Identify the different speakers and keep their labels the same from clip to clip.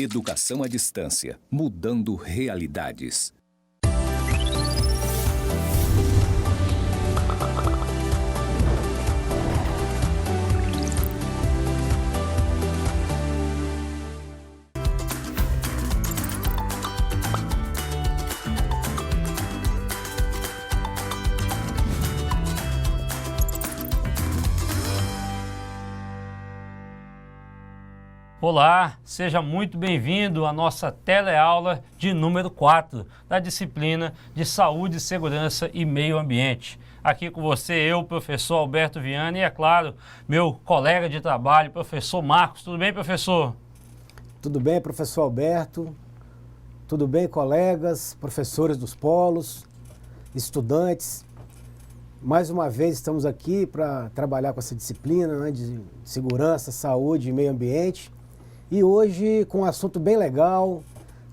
Speaker 1: Educação à distância, mudando realidades.
Speaker 2: Olá, seja muito bem-vindo à nossa teleaula de número 4 da disciplina de Saúde, Segurança e Meio Ambiente. Aqui com você, eu, professor Alberto Viana, e é claro, meu colega de trabalho, professor Marcos. Tudo bem, professor?
Speaker 3: Tudo bem, professor Alberto. Tudo bem, colegas, professores dos polos, estudantes. Mais uma vez estamos aqui para trabalhar com essa disciplina, né, de segurança, saúde e meio ambiente. E hoje com um assunto bem legal,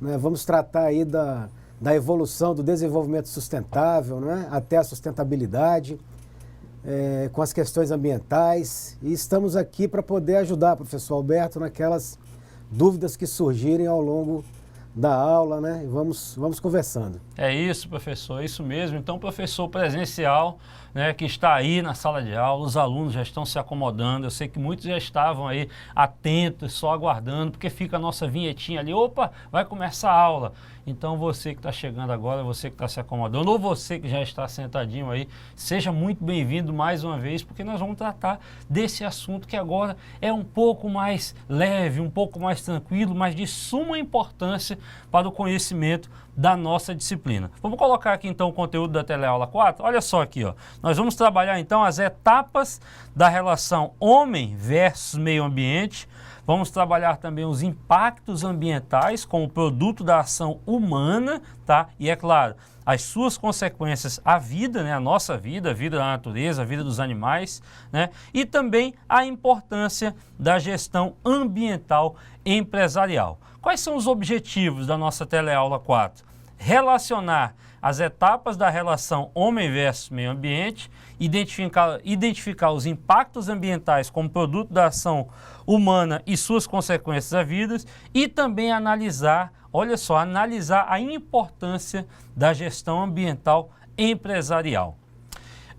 Speaker 3: né, vamos tratar aí da evolução do desenvolvimento sustentável, né, até a sustentabilidade, com as questões ambientais. E estamos aqui para poder ajudar, professor Alberto, naquelas dúvidas que surgirem ao longo da aula, né? Vamos conversando.
Speaker 2: É isso, professor, é isso mesmo. Então, professor presencial, né, que está aí na sala de aula, os alunos já estão se acomodando. Eu sei que muitos já estavam aí atentos, só aguardando, porque fica a nossa vinhetinha ali. Opa, vai começar a aula. Então, você que está chegando agora, você que está se acomodando, ou você que já está sentadinho aí, seja muito bem-vindo mais uma vez, porque nós vamos tratar desse assunto que agora é um pouco mais leve, um pouco mais tranquilo, mas de suma importância para o conhecimento da nossa disciplina. Vamos colocar aqui então o conteúdo da teleaula 4. Olha só aqui, ó. Nós vamos trabalhar então as etapas da relação homem versus meio ambiente. Vamos trabalhar também os impactos ambientais como produto da ação humana, tá? E é claro, as suas consequências à vida, né? A nossa vida, a vida da natureza, a vida dos animais, né? E também a importância da gestão ambiental empresarial. Quais são os objetivos da nossa teleaula 4? Relacionar as etapas da relação homem versus meio ambiente, identificar os impactos ambientais como produto da ação humana e suas consequências à vida e também analisar, olha só, analisar a importância da gestão ambiental empresarial.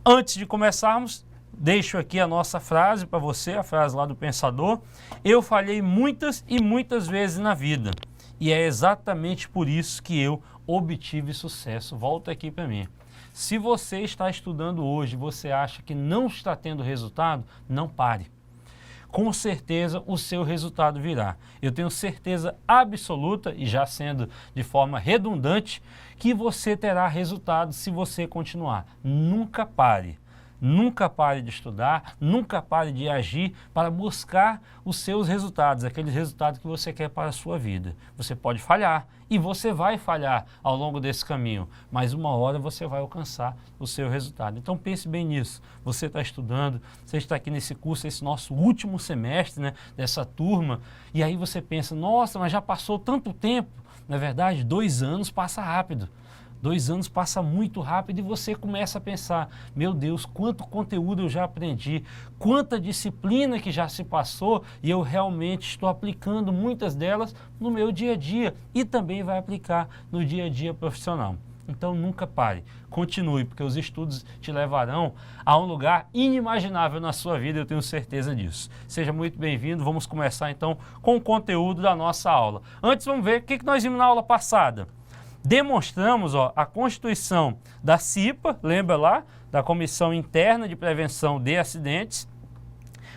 Speaker 2: Antes de começarmos, deixo aqui a nossa frase para você, a frase lá do Pensador. Eu falhei muitas e muitas vezes na vida e é exatamente por isso que eu obtive sucesso. Volta aqui para mim. Se você está estudando hoje e você acha que não está tendo resultado, não pare. Com certeza o seu resultado virá. Eu tenho certeza absoluta, e já sendo de forma redundante, que você terá resultado se você continuar. Nunca pare. Nunca pare de estudar, nunca pare de agir para buscar os seus resultados, aqueles resultados que você quer para a sua vida. Você pode falhar e você vai falhar ao longo desse caminho, mas uma hora você vai alcançar o seu resultado. Então pense bem nisso. Você está estudando, você está aqui nesse curso, esse nosso último semestre, né, dessa turma, e aí você pensa, nossa, mas já passou tanto tempo. Na verdade, 2 anos passa rápido. 2 anos passa muito rápido e você começa a pensar, meu Deus, quanto conteúdo eu já aprendi, quanta disciplina que já se passou e eu realmente estou aplicando muitas delas no meu dia a dia e também vai aplicar no dia a dia profissional. Então nunca pare, continue, porque os estudos te levarão a um lugar inimaginável na sua vida, eu tenho certeza disso. Seja muito bem-vindo, vamos começar então com o conteúdo da nossa aula. Antes vamos ver o que nós vimos na aula passada. Demonstramos a constituição da CIPA, lembra lá, da Comissão Interna de Prevenção de Acidentes,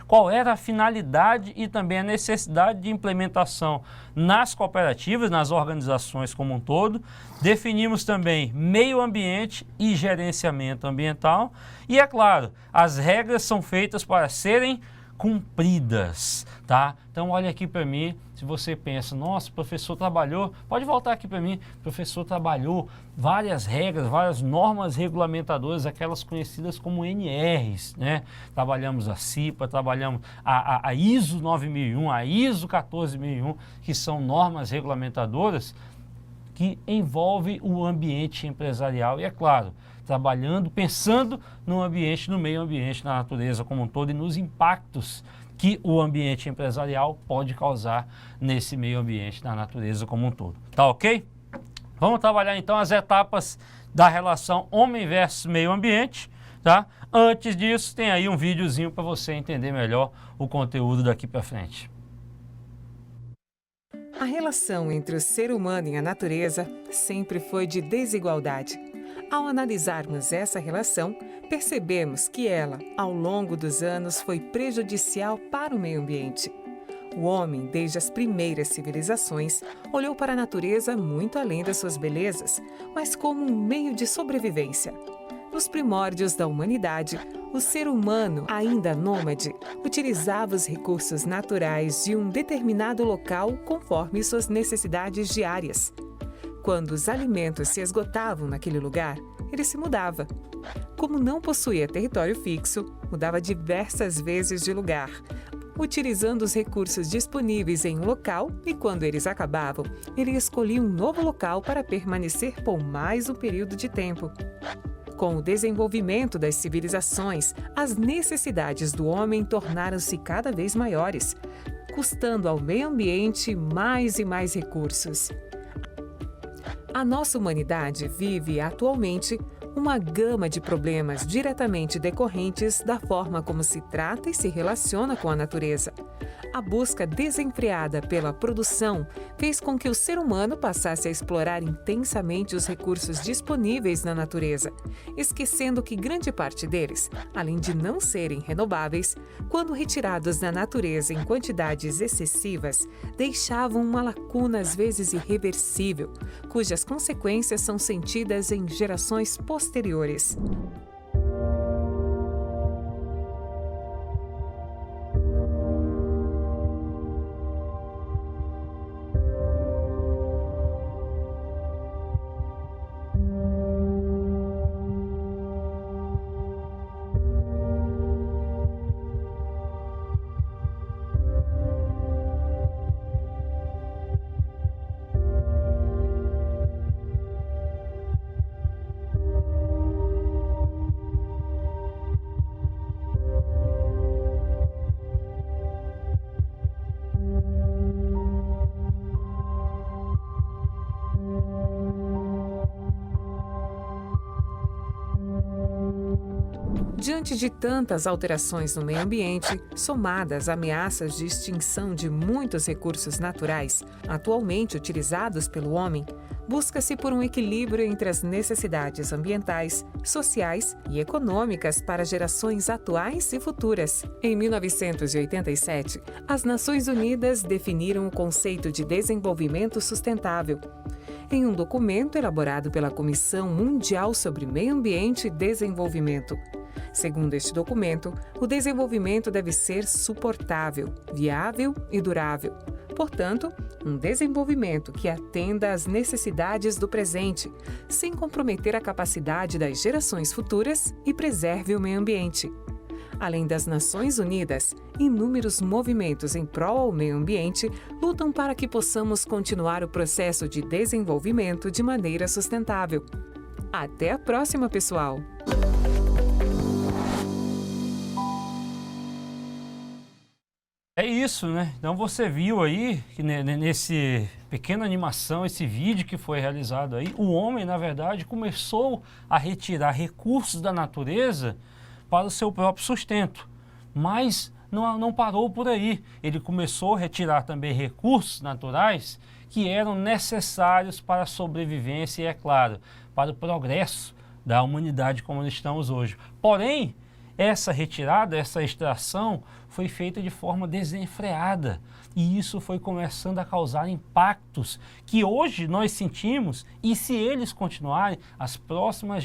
Speaker 2: qual era a finalidade e também a necessidade de implementação nas cooperativas, nas organizações como um todo. Definimos também meio ambiente e gerenciamento ambiental e, é claro, as regras são feitas para serem cumpridas, tá? Então olha aqui para mim, se você pensa, nossa, o professor trabalhou, pode voltar aqui para mim, o professor trabalhou várias regras, várias normas regulamentadoras, aquelas conhecidas como NRs, né? Trabalhamos a CIPA, trabalhamos a ISO 9001, a ISO 14001, que são normas regulamentadoras que envolvem o ambiente empresarial e, é claro, trabalhando, pensando no ambiente, no meio ambiente, na natureza como um todo e nos impactos que o ambiente empresarial pode causar nesse meio ambiente, na natureza como um todo. Tá ok? Vamos trabalhar então as etapas da relação homem versus meio ambiente, tá? Antes disso, tem aí um videozinho para você entender melhor o conteúdo daqui para frente.
Speaker 4: A relação entre o ser humano e a natureza sempre foi de desigualdade. Ao analisarmos essa relação, percebemos que ela, ao longo dos anos, foi prejudicial para o meio ambiente. O homem, desde as primeiras civilizações, olhou para a natureza muito além das suas belezas, mas como um meio de sobrevivência. Nos primórdios da humanidade, o ser humano, ainda nômade, utilizava os recursos naturais de um determinado local conforme suas necessidades diárias. Quando os alimentos se esgotavam naquele lugar, ele se mudava. Como não possuía território fixo, mudava diversas vezes de lugar, utilizando os recursos disponíveis em um local e, quando eles acabavam, ele escolhia um novo local para permanecer por mais um período de tempo. Com o desenvolvimento das civilizações, as necessidades do homem tornaram-se cada vez maiores, custando ao meio ambiente mais e mais recursos. A nossa humanidade vive atualmente uma gama de problemas diretamente decorrentes da forma como se trata e se relaciona com a natureza. A busca desenfreada pela produção fez com que o ser humano passasse a explorar intensamente os recursos disponíveis na natureza, esquecendo que grande parte deles, além de não serem renováveis, quando retirados da natureza em quantidades excessivas, deixavam uma lacuna às vezes irreversível, cujas consequências são sentidas em gerações posteriores. Diante de tantas alterações no meio ambiente, somadas a ameaças de extinção de muitos recursos naturais, atualmente utilizados pelo homem, busca-se por um equilíbrio entre as necessidades ambientais, sociais e econômicas para gerações atuais e futuras. Em 1987, as Nações Unidas definiram o conceito de desenvolvimento sustentável. Em um documento elaborado pela Comissão Mundial sobre Meio Ambiente e Desenvolvimento. Segundo este documento, o desenvolvimento deve ser suportável, viável e durável. Portanto, um desenvolvimento que atenda às necessidades do presente, sem comprometer a capacidade das gerações futuras e preserve o meio ambiente. Além das Nações Unidas, inúmeros movimentos em prol ao meio ambiente lutam para que possamos continuar o processo de desenvolvimento de maneira sustentável. Até a próxima, pessoal!
Speaker 2: É isso, né? Então você viu aí, que nesse pequena animação, esse vídeo que foi realizado aí, o homem, na verdade, começou a retirar recursos da natureza para o seu próprio sustento. Mas não parou por aí. Ele começou a retirar também recursos naturais que eram necessários para a sobrevivência e, é claro, para o progresso da humanidade como nós estamos hoje. Porém, essa retirada, essa extração foi feita de forma desenfreada e isso foi começando a causar impactos que hoje nós sentimos e se eles continuarem, as próximas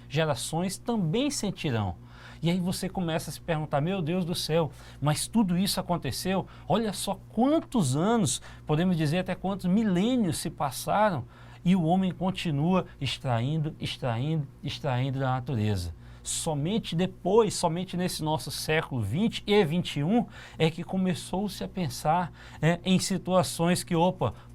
Speaker 2: gerações também sentirão. E aí você começa a se perguntar, meu Deus do céu, mas tudo isso aconteceu? Olha só quantos anos, podemos dizer até quantos milênios se passaram e o homem continua extraindo da natureza. Somente depois, somente nesse nosso século XX e XXI, é que começou-se a pensar em situações que,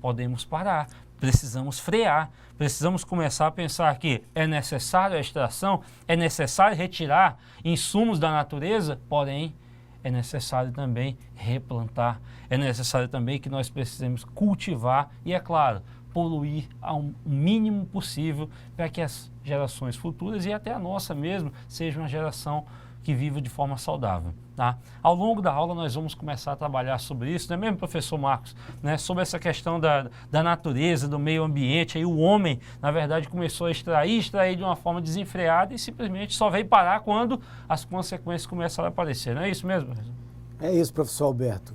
Speaker 2: podemos parar. precisamos frear, precisamos começar a pensar que é necessário a extração, é necessário retirar insumos da natureza, porém é necessário também replantar, é necessário também que nós precisemos cultivar e, é claro, poluir ao mínimo possível para que as gerações futuras e até a nossa mesmo seja uma geração que viva de forma saudável. Tá? Ao longo da aula nós vamos começar a trabalhar sobre isso, não é mesmo, professor Marcos? Né? Sobre essa questão da natureza, do meio ambiente, aí o homem, na verdade, começou a extrair de uma forma desenfreada e simplesmente só veio parar quando as consequências começaram a aparecer, não é isso mesmo, professor?
Speaker 3: É isso, professor Alberto.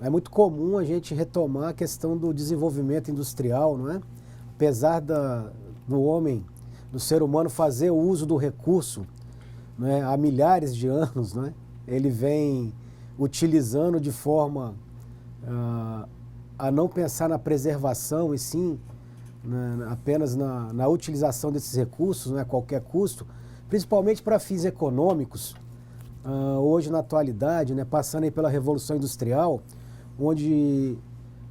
Speaker 3: É muito comum a gente retomar a questão do desenvolvimento industrial, não é? Apesar do homem, do ser humano fazer o uso do recurso, não é, há milhares de anos, não é? Ele vem utilizando de forma a não pensar na preservação e sim apenas na utilização desses recursos, não é, a qualquer custo, principalmente para fins econômicos. Hoje, na atualidade, né, passando aí pela Revolução Industrial, onde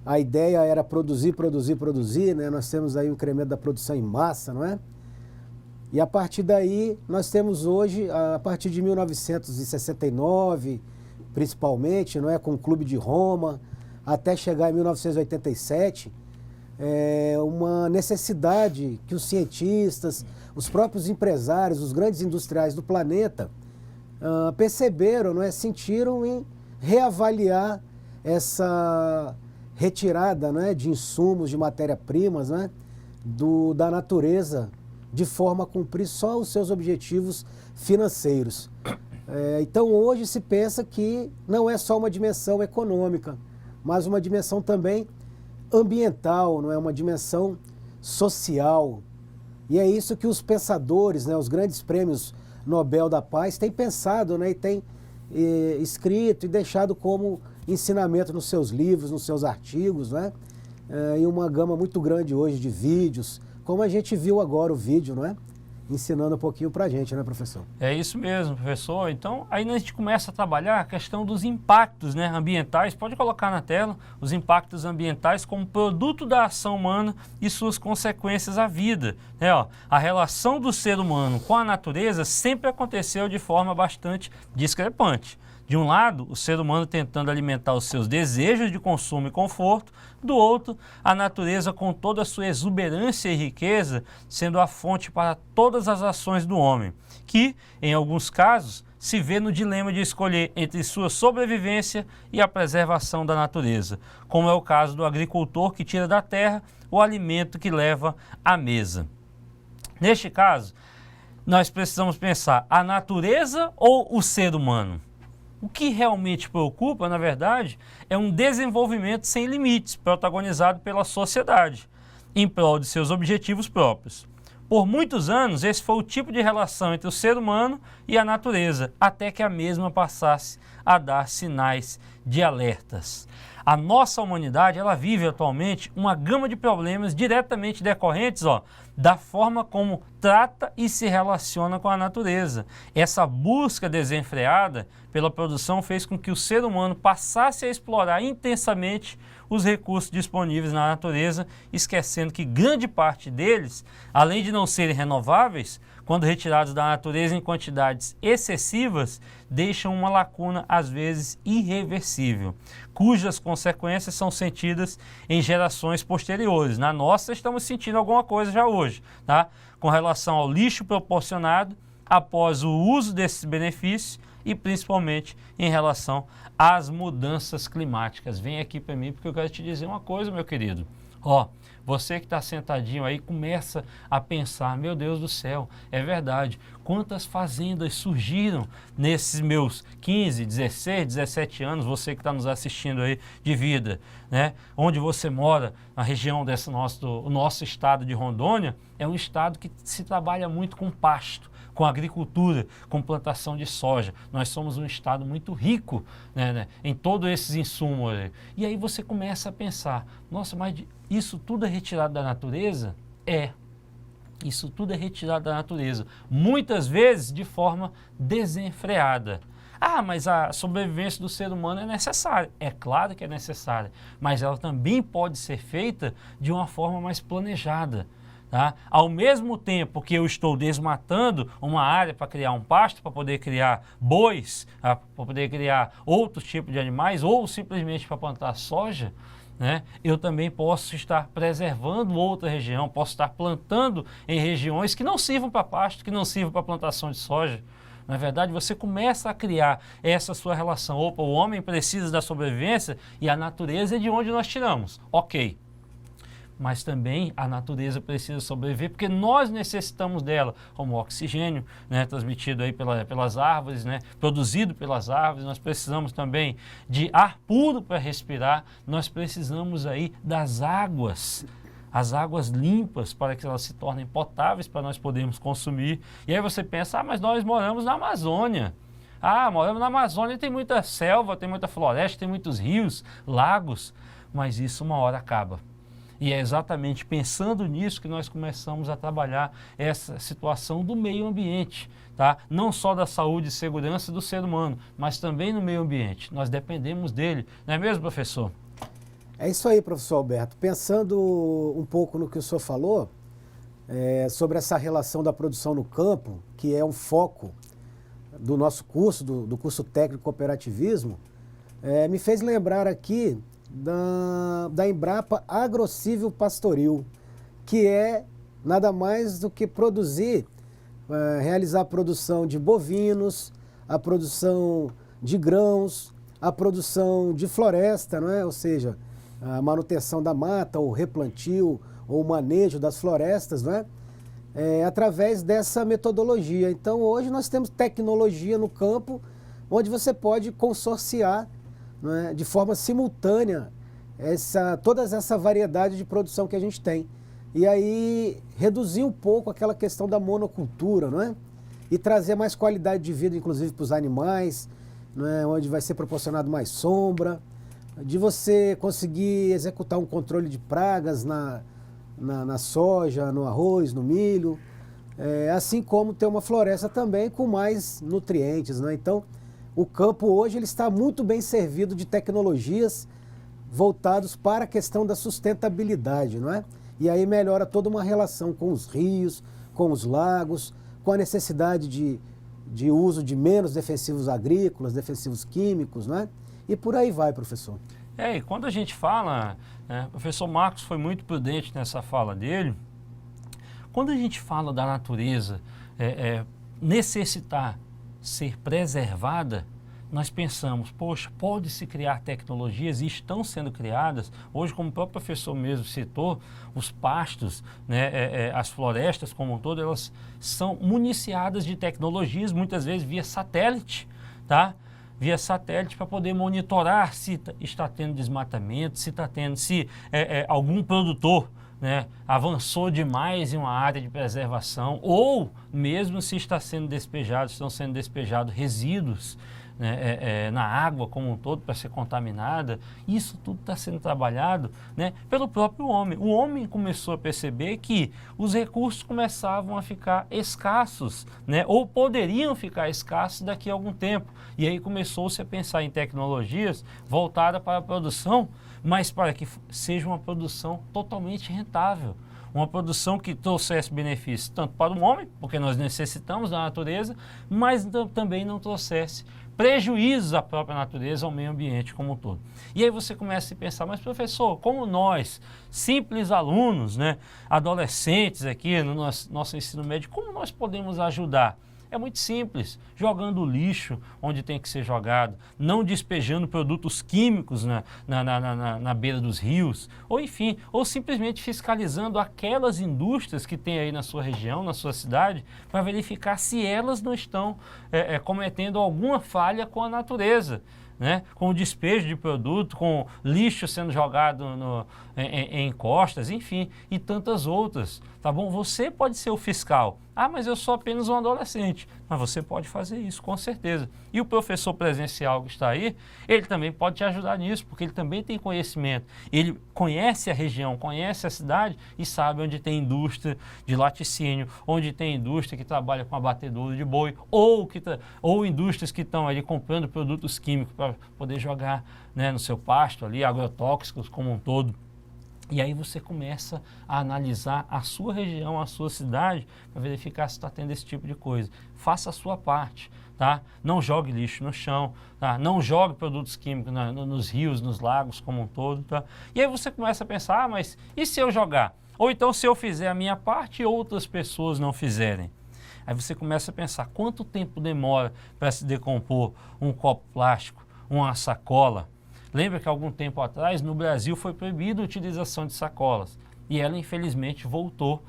Speaker 3: a ideia era produzir, né? Nós temos aí o incremento da produção em massa, não é? E a partir daí, nós temos hoje, a partir de 1969, principalmente, não é, com o Clube de Roma, até chegar em 1987, uma necessidade que os cientistas, os próprios empresários, os grandes industriais do planeta perceberam, não é, sentiram em reavaliar essa retirada, não é, de insumos, de matéria-primas, né, da natureza, de forma a cumprir só os seus objetivos financeiros. Então hoje se pensa que não é só uma dimensão econômica, mas uma dimensão também ambiental, não é, uma dimensão social. E é isso que os pensadores, né, os grandes prêmios Nobel da Paz têm pensado, né, e têm escrito e deixado como ensinamento nos seus livros, nos seus artigos, né, e uma gama muito grande hoje de vídeos, como a gente viu agora o vídeo, não é? Ensinando um pouquinho para a gente, né, professor?
Speaker 2: É isso mesmo, professor. Então, aí a gente começa a trabalhar a questão dos impactos, né, ambientais. Pode colocar na tela os impactos ambientais como produto da ação humana e suas consequências à vida. A relação do ser humano com a natureza sempre aconteceu de forma bastante discrepante. De um lado, o ser humano tentando alimentar os seus desejos de consumo e conforto, do outro, a natureza com toda a sua exuberância e riqueza sendo a fonte para todas as ações do homem, que, em alguns casos, se vê no dilema de escolher entre sua sobrevivência e a preservação da natureza, como é o caso do agricultor que tira da terra o alimento que leva à mesa. Neste caso, nós precisamos pensar a natureza ou o ser humano? O que realmente preocupa, na verdade, é um desenvolvimento sem limites, protagonizado pela sociedade, em prol de seus objetivos próprios. Por muitos anos, esse foi o tipo de relação entre o ser humano e a natureza, até que a mesma passasse a dar sinais de alertas. A nossa humanidade, ela vive atualmente uma gama de problemas diretamente decorrentes, da forma como trata e se relaciona com a natureza. Essa busca desenfreada pela produção fez com que o ser humano passasse a explorar intensamente os recursos disponíveis na natureza, esquecendo que grande parte deles, além de não serem renováveis, quando retirados da natureza em quantidades excessivas, deixam uma lacuna, às vezes, irreversível, cujas consequências são sentidas em gerações posteriores. Na nossa, estamos sentindo alguma coisa já hoje, tá? Com relação ao lixo proporcionado após o uso desses benefícios e, principalmente, em relação às mudanças climáticas. Vem aqui para mim porque eu quero te dizer uma coisa, meu querido. Você que está sentadinho aí, começa a pensar, meu Deus do céu, é verdade, quantas fazendas surgiram nesses meus 15, 16, 17 anos, você que está nos assistindo aí de vida, né? Onde você mora, na região o nosso estado de Rondônia, é um estado que se trabalha muito com pasto, com agricultura, com plantação de soja. Nós somos um estado muito rico, né, em todos esses insumos. E aí você começa a pensar, nossa, mas isso tudo é retirado da natureza? Isso tudo é retirado da natureza. Muitas vezes de forma desenfreada. Ah, mas a sobrevivência do ser humano é necessária. É claro que é necessária, mas ela também pode ser feita de uma forma mais planejada. Tá? Ao mesmo tempo que eu estou desmatando uma área para criar um pasto, para poder criar bois, para poder criar outros tipos de animais, ou simplesmente para plantar soja, né? Eu também posso estar preservando outra região, posso estar plantando em regiões que não sirvam para pasto, que não sirvam para plantação de soja. Na verdade, você começa a criar essa sua relação. Opa, o homem precisa da sobrevivência e a natureza é de onde nós tiramos. Ok. Mas também a natureza precisa sobreviver porque nós necessitamos dela, como oxigênio, né, transmitido aí pelas árvores, né, produzido pelas árvores. Nós precisamos também de ar puro para respirar, nós precisamos aí das águas, as águas limpas para que elas se tornem potáveis para nós podermos consumir. E aí você pensa, mas nós moramos na Amazônia. Moramos na Amazônia, tem muita selva, tem muita floresta, tem muitos rios, lagos, mas isso uma hora acaba. E é exatamente pensando nisso que nós começamos a trabalhar essa situação do meio ambiente, tá? Não só da saúde e segurança do ser humano, mas também no meio ambiente. Nós dependemos dele, não é mesmo, professor?
Speaker 3: É isso aí, professor Alberto. Pensando um pouco no que o senhor falou, sobre essa relação da produção no campo, que é um foco do nosso curso, do curso técnico cooperativismo, me fez lembrar aqui da Embrapa Agrocívil Pastoril, que é nada mais do que realizar a produção de bovinos, a produção de grãos, a produção de floresta, não é? Ou seja, a manutenção da mata, o replantio ou o manejo das florestas, não é? Através dessa metodologia. Então, hoje nós temos tecnologia no campo, onde você pode consorciar, não é, de forma simultânea toda essa variedade de produção que a gente tem. E aí reduzir um pouco aquela questão da monocultura, não é? E trazer mais qualidade de vida, inclusive para os animais, não é? Onde vai ser proporcionado mais sombra, de você conseguir executar um controle de pragas na soja, no arroz, no milho, assim como ter uma floresta também com mais nutrientes, não é? Então, o campo hoje ele está muito bem servido de tecnologias voltados para a questão da sustentabilidade, não é? E aí melhora toda uma relação com os rios, com os lagos, com a necessidade de uso de menos defensivos agrícolas, defensivos químicos, não é? E por aí vai, professor.
Speaker 2: E quando a gente fala, o professor Marcos foi muito prudente nessa fala dele, quando a gente fala da natureza necessitar ser preservada, nós pensamos, poxa, pode-se criar tecnologias e estão sendo criadas. Hoje, como o próprio professor mesmo citou, os pastos, né, as florestas como um todo, elas são municiadas de tecnologias, muitas vezes via satélite, tá? Via satélite para poder monitorar se está tendo desmatamento, se algum produtor, né, avançou demais em uma área de preservação, ou mesmo se estão sendo despejados resíduos, né, na água como um todo para ser contaminada. Isso tudo está sendo trabalhado, né, pelo próprio homem. O homem começou a perceber que os recursos começavam a ficar escassos, né, ou poderiam ficar escassos daqui a algum tempo. E aí começou-se a pensar em tecnologias voltadas para a produção, mas para que seja uma produção totalmente rentável. Uma produção que trouxesse benefícios tanto para o homem, porque nós necessitamos da natureza, mas também não trouxesse prejuízos à própria natureza, ao meio ambiente como um todo. E aí você começa a pensar, mas professor, como nós, simples alunos, né, adolescentes aqui no nosso ensino médio, como nós podemos ajudar? É muito simples, jogando lixo onde tem que ser jogado, não despejando produtos químicos na beira dos rios, ou enfim, ou simplesmente fiscalizando aquelas indústrias que tem aí na sua região, na sua cidade, para verificar se elas não estão cometendo alguma falha com a natureza, né? Com o despejo de produto, com lixo sendo jogado em encostas, enfim, e tantas outras, tá bom? Você pode ser o fiscal. Mas eu sou apenas um adolescente. Mas você pode fazer isso, com certeza. E o professor presencial que está aí, ele também pode te ajudar nisso, porque ele também tem conhecimento. Ele conhece a região, conhece a cidade e sabe onde tem indústria de laticínio, onde tem indústria que trabalha com abatedouro de boi, ou indústrias que estão ali comprando produtos químicos para poder jogar, né, no seu pasto ali, agrotóxicos como um todo. E aí você começa a analisar a sua região, a sua cidade, para verificar se está tendo esse tipo de coisa. Faça a sua parte, tá? Não jogue lixo no chão, tá? Não jogue produtos químicos nos rios, nos lagos como um todo, tá? E aí você começa a pensar, mas e se eu jogar? Ou então se eu fizer a minha parte e outras pessoas não fizerem? Aí você começa a pensar, quanto tempo demora para se decompor um copo plástico, uma sacola? Lembra que algum tempo atrás no Brasil foi proibida a utilização de sacolas e ela infelizmente voltou,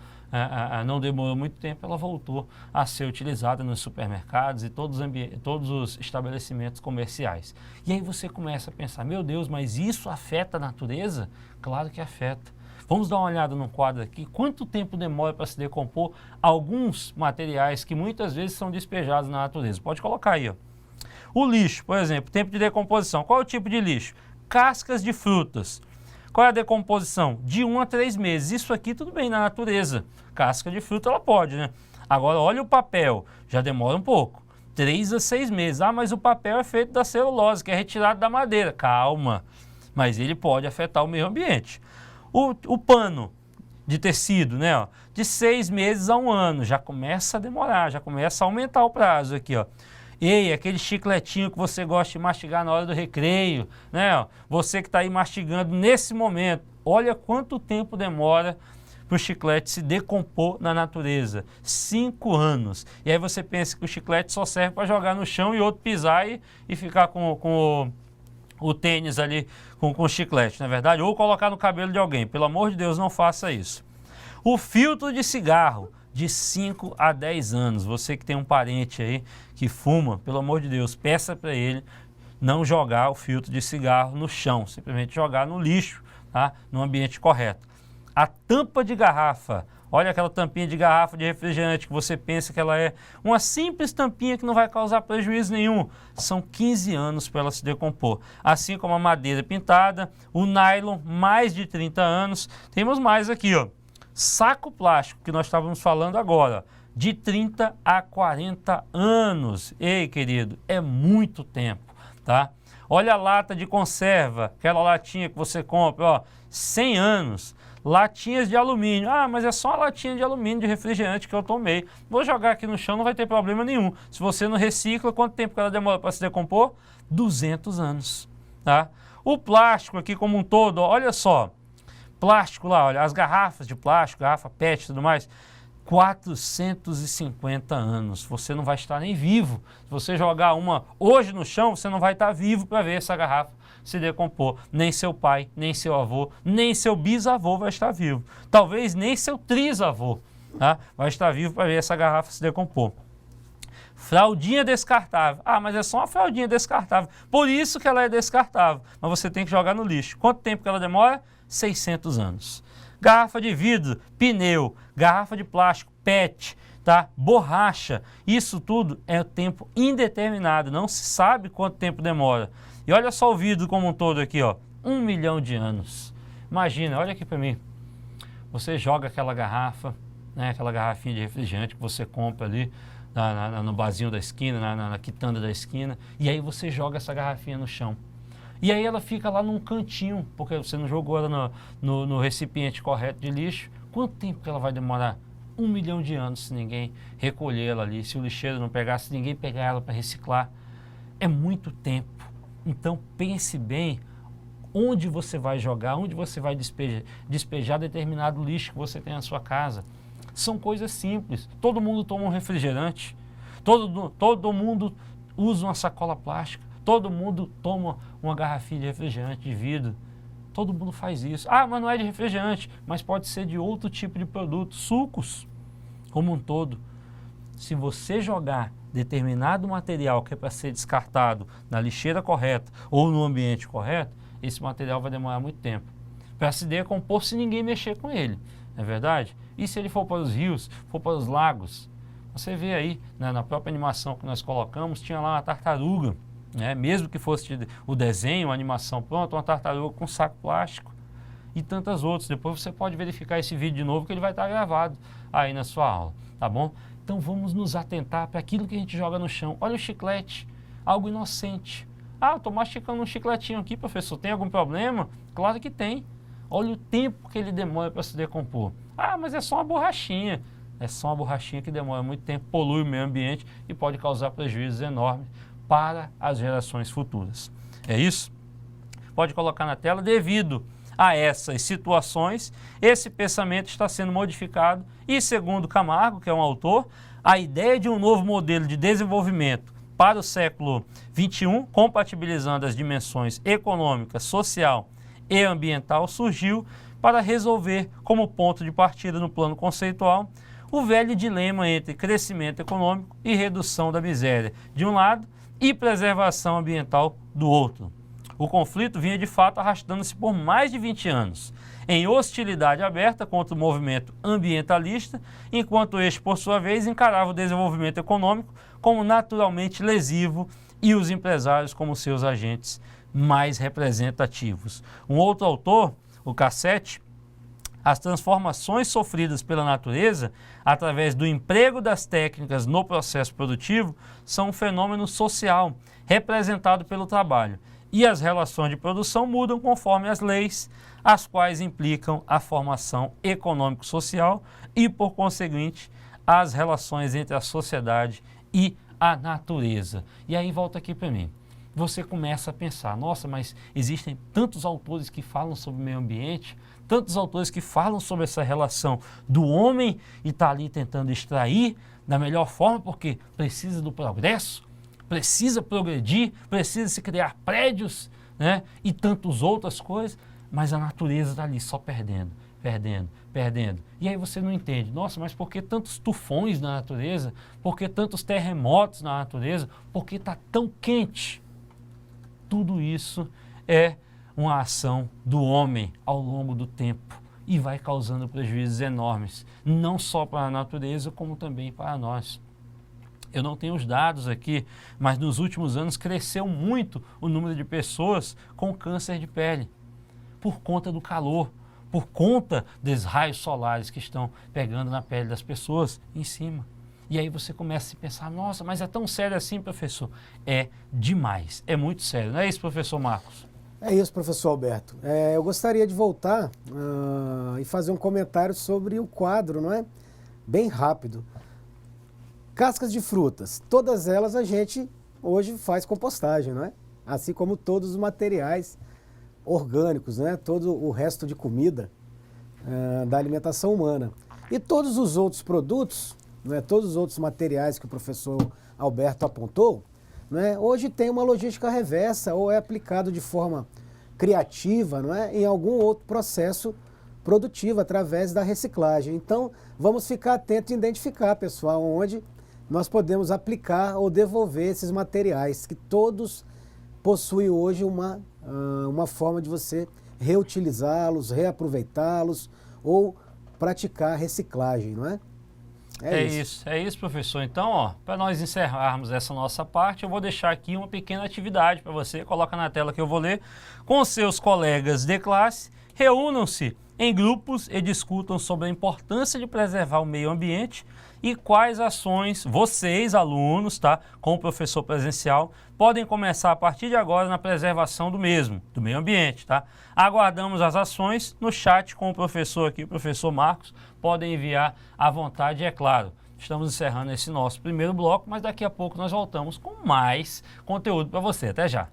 Speaker 2: não demorou muito tempo, ela voltou a ser utilizada nos supermercados e todos os estabelecimentos comerciais. E aí você começa a pensar, meu Deus, mas isso afeta a natureza? Claro que afeta. Vamos dar uma olhada no quadro aqui, quanto tempo demora para se decompor alguns materiais que muitas vezes são despejados na natureza. Pode colocar aí, ó. O lixo, por exemplo, tempo de decomposição. Qual é o tipo de lixo? Cascas de frutas. Qual é a decomposição? De 1 a 3 meses. Isso aqui tudo bem na natureza. Casca de fruta ela pode, né? Agora olha o papel, já demora um pouco. 3 a 6 meses. Ah, mas o papel é feito da celulose, que é retirado da madeira. Calma, mas ele pode afetar o meio ambiente. O pano de tecido, né? Ó, de 6 meses a 1 ano. Já começa a demorar, já começa a aumentar o prazo aqui, ó. Ei, aquele chicletinho que você gosta de mastigar na hora do recreio, né? Você que está aí mastigando nesse momento, olha quanto tempo demora para o chiclete se decompor na natureza. 5 anos. E aí você pensa que o chiclete só serve para jogar no chão e outro pisar e ficar com o tênis ali com o chiclete, não é verdade? Ou colocar no cabelo de alguém. Pelo amor de Deus, não faça isso. O filtro de cigarro. De 5 a 10 anos. Você que tem um parente aí que fuma, pelo amor de Deus, peça para ele não jogar o filtro de cigarro no chão, simplesmente jogar no lixo, tá? No ambiente correto. A tampa de garrafa, olha aquela tampinha de garrafa de refrigerante que você pensa que ela é uma simples tampinha que não vai causar prejuízo nenhum. São 15 anos para ela se decompor. Assim como a madeira pintada, o nylon, mais de 30 anos. Temos mais aqui, ó. Saco plástico, que nós estávamos falando agora, de 30 a 40 anos. Ei, querido, é muito tempo, tá? Olha a lata de conserva, aquela latinha que você compra, ó, 100 anos. Latinhas de alumínio. Ah, mas é só uma latinha de alumínio de refrigerante que eu tomei. Vou jogar aqui no chão, não vai ter problema nenhum. Se você não recicla, quanto tempo ela demora para se decompor? 200 anos, tá? O plástico aqui como um todo, ó, olha só. Plástico lá, olha, as garrafas de plástico, garrafa PET e tudo mais, 450 anos. Você não vai estar nem vivo. Se você jogar uma hoje no chão, você não vai estar vivo para ver essa garrafa se decompor. Nem seu pai, nem seu avô, nem seu bisavô vai estar vivo. Talvez nem seu trisavô, tá? Vai estar vivo para ver essa garrafa se decompor. Fraldinha descartável. Ah, mas é só uma fraldinha descartável. Por isso que ela é descartável. Mas você tem que jogar no lixo. Quanto tempo que ela demora? 600 anos. Garrafa de vidro, pneu, garrafa de plástico, PET, tá? Borracha, isso tudo é tempo indeterminado, não se sabe quanto tempo demora. E olha só o vidro como um todo aqui, ó, 1 milhão de anos. Imagina, olha aqui para mim, você joga aquela garrafa, né, aquela garrafinha de refrigerante que você compra ali no barzinho da esquina, na quitanda da esquina, e aí você joga essa garrafinha no chão. E aí ela fica lá num cantinho, porque você não jogou ela no recipiente correto de lixo. Quanto tempo que ela vai demorar? 1 milhão de anos se ninguém recolher ela ali, se o lixeiro não pegar, se ninguém pegar ela para reciclar. É muito tempo. Então pense bem onde você vai jogar, onde você vai despejar determinado lixo que você tem na sua casa. São coisas simples. Todo mundo toma um refrigerante, todo mundo usa uma sacola plástica. Todo mundo toma uma garrafinha de refrigerante de vidro. Todo mundo faz isso. Ah, mas não é de refrigerante, mas pode ser de outro tipo de produto. Sucos, como um todo. Se você jogar determinado material que é para ser descartado na lixeira correta ou no ambiente correto, esse material vai demorar muito tempo para se decompor se ninguém mexer com ele. Não é verdade? E se ele for para os rios, for para os lagos? Você vê aí, né, na própria animação que nós colocamos, tinha lá uma tartaruga, né, mesmo que fosse o desenho, a animação pronta, uma tartaruga com saco plástico e tantas outras. Depois você pode verificar esse vídeo de novo que ele vai estar gravado aí na sua aula, tá bom? Então vamos nos atentar para aquilo que a gente joga no chão. Olha o chiclete, algo inocente. Ah, eu estou masticando um chicletinho aqui, professor, tem algum problema? Claro que tem. Olha o tempo que ele demora para se decompor. Ah, mas é só uma borrachinha. É só uma borrachinha que demora muito tempo, polui o meio ambiente e pode causar prejuízos enormes para as gerações futuras. É isso? Pode colocar na tela. Devido a essas situações, esse pensamento está sendo modificado e, segundo Camargo, que é um autor, a ideia de um novo modelo de desenvolvimento para o século XXI, compatibilizando as dimensões econômica, social e ambiental, surgiu para resolver como ponto de partida no plano conceitual o velho dilema entre crescimento econômico e redução da miséria, de um lado, e preservação ambiental, do outro. O conflito vinha de fato arrastando-se por mais de 20 anos, em hostilidade aberta contra o movimento ambientalista, enquanto este, por sua vez, encarava o desenvolvimento econômico como naturalmente lesivo e os empresários como seus agentes mais representativos. Um outro autor, o Cassete, as transformações sofridas pela natureza através do emprego das técnicas no processo produtivo são um fenômeno social representado pelo trabalho, e as relações de produção mudam conforme as leis, as quais implicam a formação econômico-social e, por conseguinte, as relações entre a sociedade e a natureza. E aí volta aqui para mim. Você começa a pensar, nossa, mas existem tantos autores que falam sobre o meio ambiente, tantos autores que falam sobre essa relação do homem e está ali tentando extrair da melhor forma, porque precisa do progresso, precisa progredir, precisa se criar prédios, né? E tantas outras coisas, mas a natureza está ali só perdendo, perdendo, perdendo. E aí você não entende, nossa, mas por que tantos tufões na natureza? Por que tantos terremotos na natureza? Por que está tão quente? Tudo isso é uma ação do homem ao longo do tempo e vai causando prejuízos enormes, não só para a natureza, como também para nós. Eu não tenho os dados aqui, mas nos últimos anos cresceu muito o número de pessoas com câncer de pele, por conta do calor, por conta dos raios solares que estão pegando na pele das pessoas em cima. E aí você começa a se pensar, nossa, mas é tão sério assim, professor? É demais, é muito sério. Não é isso, professor Marcos?
Speaker 3: É isso, professor Alberto. Eu gostaria de voltar e fazer um comentário sobre o quadro, não é? Bem rápido. Cascas de frutas, todas elas a gente hoje faz compostagem, não é? Assim como todos os materiais orgânicos, né? Todo o resto de comida da alimentação humana. E todos os outros produtos, né? Todos os outros materiais que o professor Alberto apontou, né? Hoje tem uma logística reversa ou é aplicado de forma criativa, não é? Em algum outro processo produtivo através da reciclagem. Então, vamos ficar atentos e identificar, pessoal, onde nós podemos aplicar ou devolver esses materiais, que todos possuem hoje uma forma de você reutilizá-los, reaproveitá-los ou praticar reciclagem, não é?
Speaker 2: É isso, professor. Então, para nós encerrarmos essa nossa parte, eu vou deixar aqui uma pequena atividade para você. Coloca na tela que eu vou ler. Com seus colegas de classe, reúnam-se em grupos e discutam sobre a importância de preservar o meio ambiente e quais ações vocês, alunos, tá, com o professor presencial, podem começar a partir de agora na preservação do mesmo, do meio ambiente, tá? Aguardamos as ações no chat com o professor aqui, o professor Marcos, podem enviar à vontade, é claro. Estamos encerrando esse nosso primeiro bloco, mas daqui a pouco nós voltamos com mais conteúdo para você. Até já!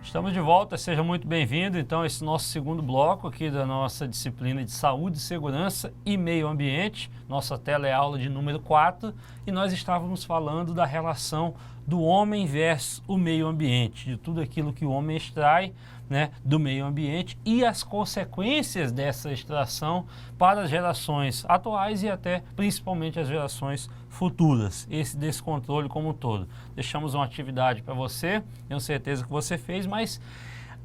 Speaker 2: Estamos de volta, seja muito bem-vindo. Então, esse nosso segundo bloco aqui da nossa disciplina de Saúde, Segurança e Meio Ambiente. Nossa tela é a aula de número 4 e nós estávamos falando da relação do homem versus o meio ambiente, de tudo aquilo que o homem extrai, né, do meio ambiente e as consequências dessa extração para as gerações atuais e até principalmente as gerações futuras, esse descontrole como um todo. Deixamos uma atividade para você, tenho certeza que você fez, mas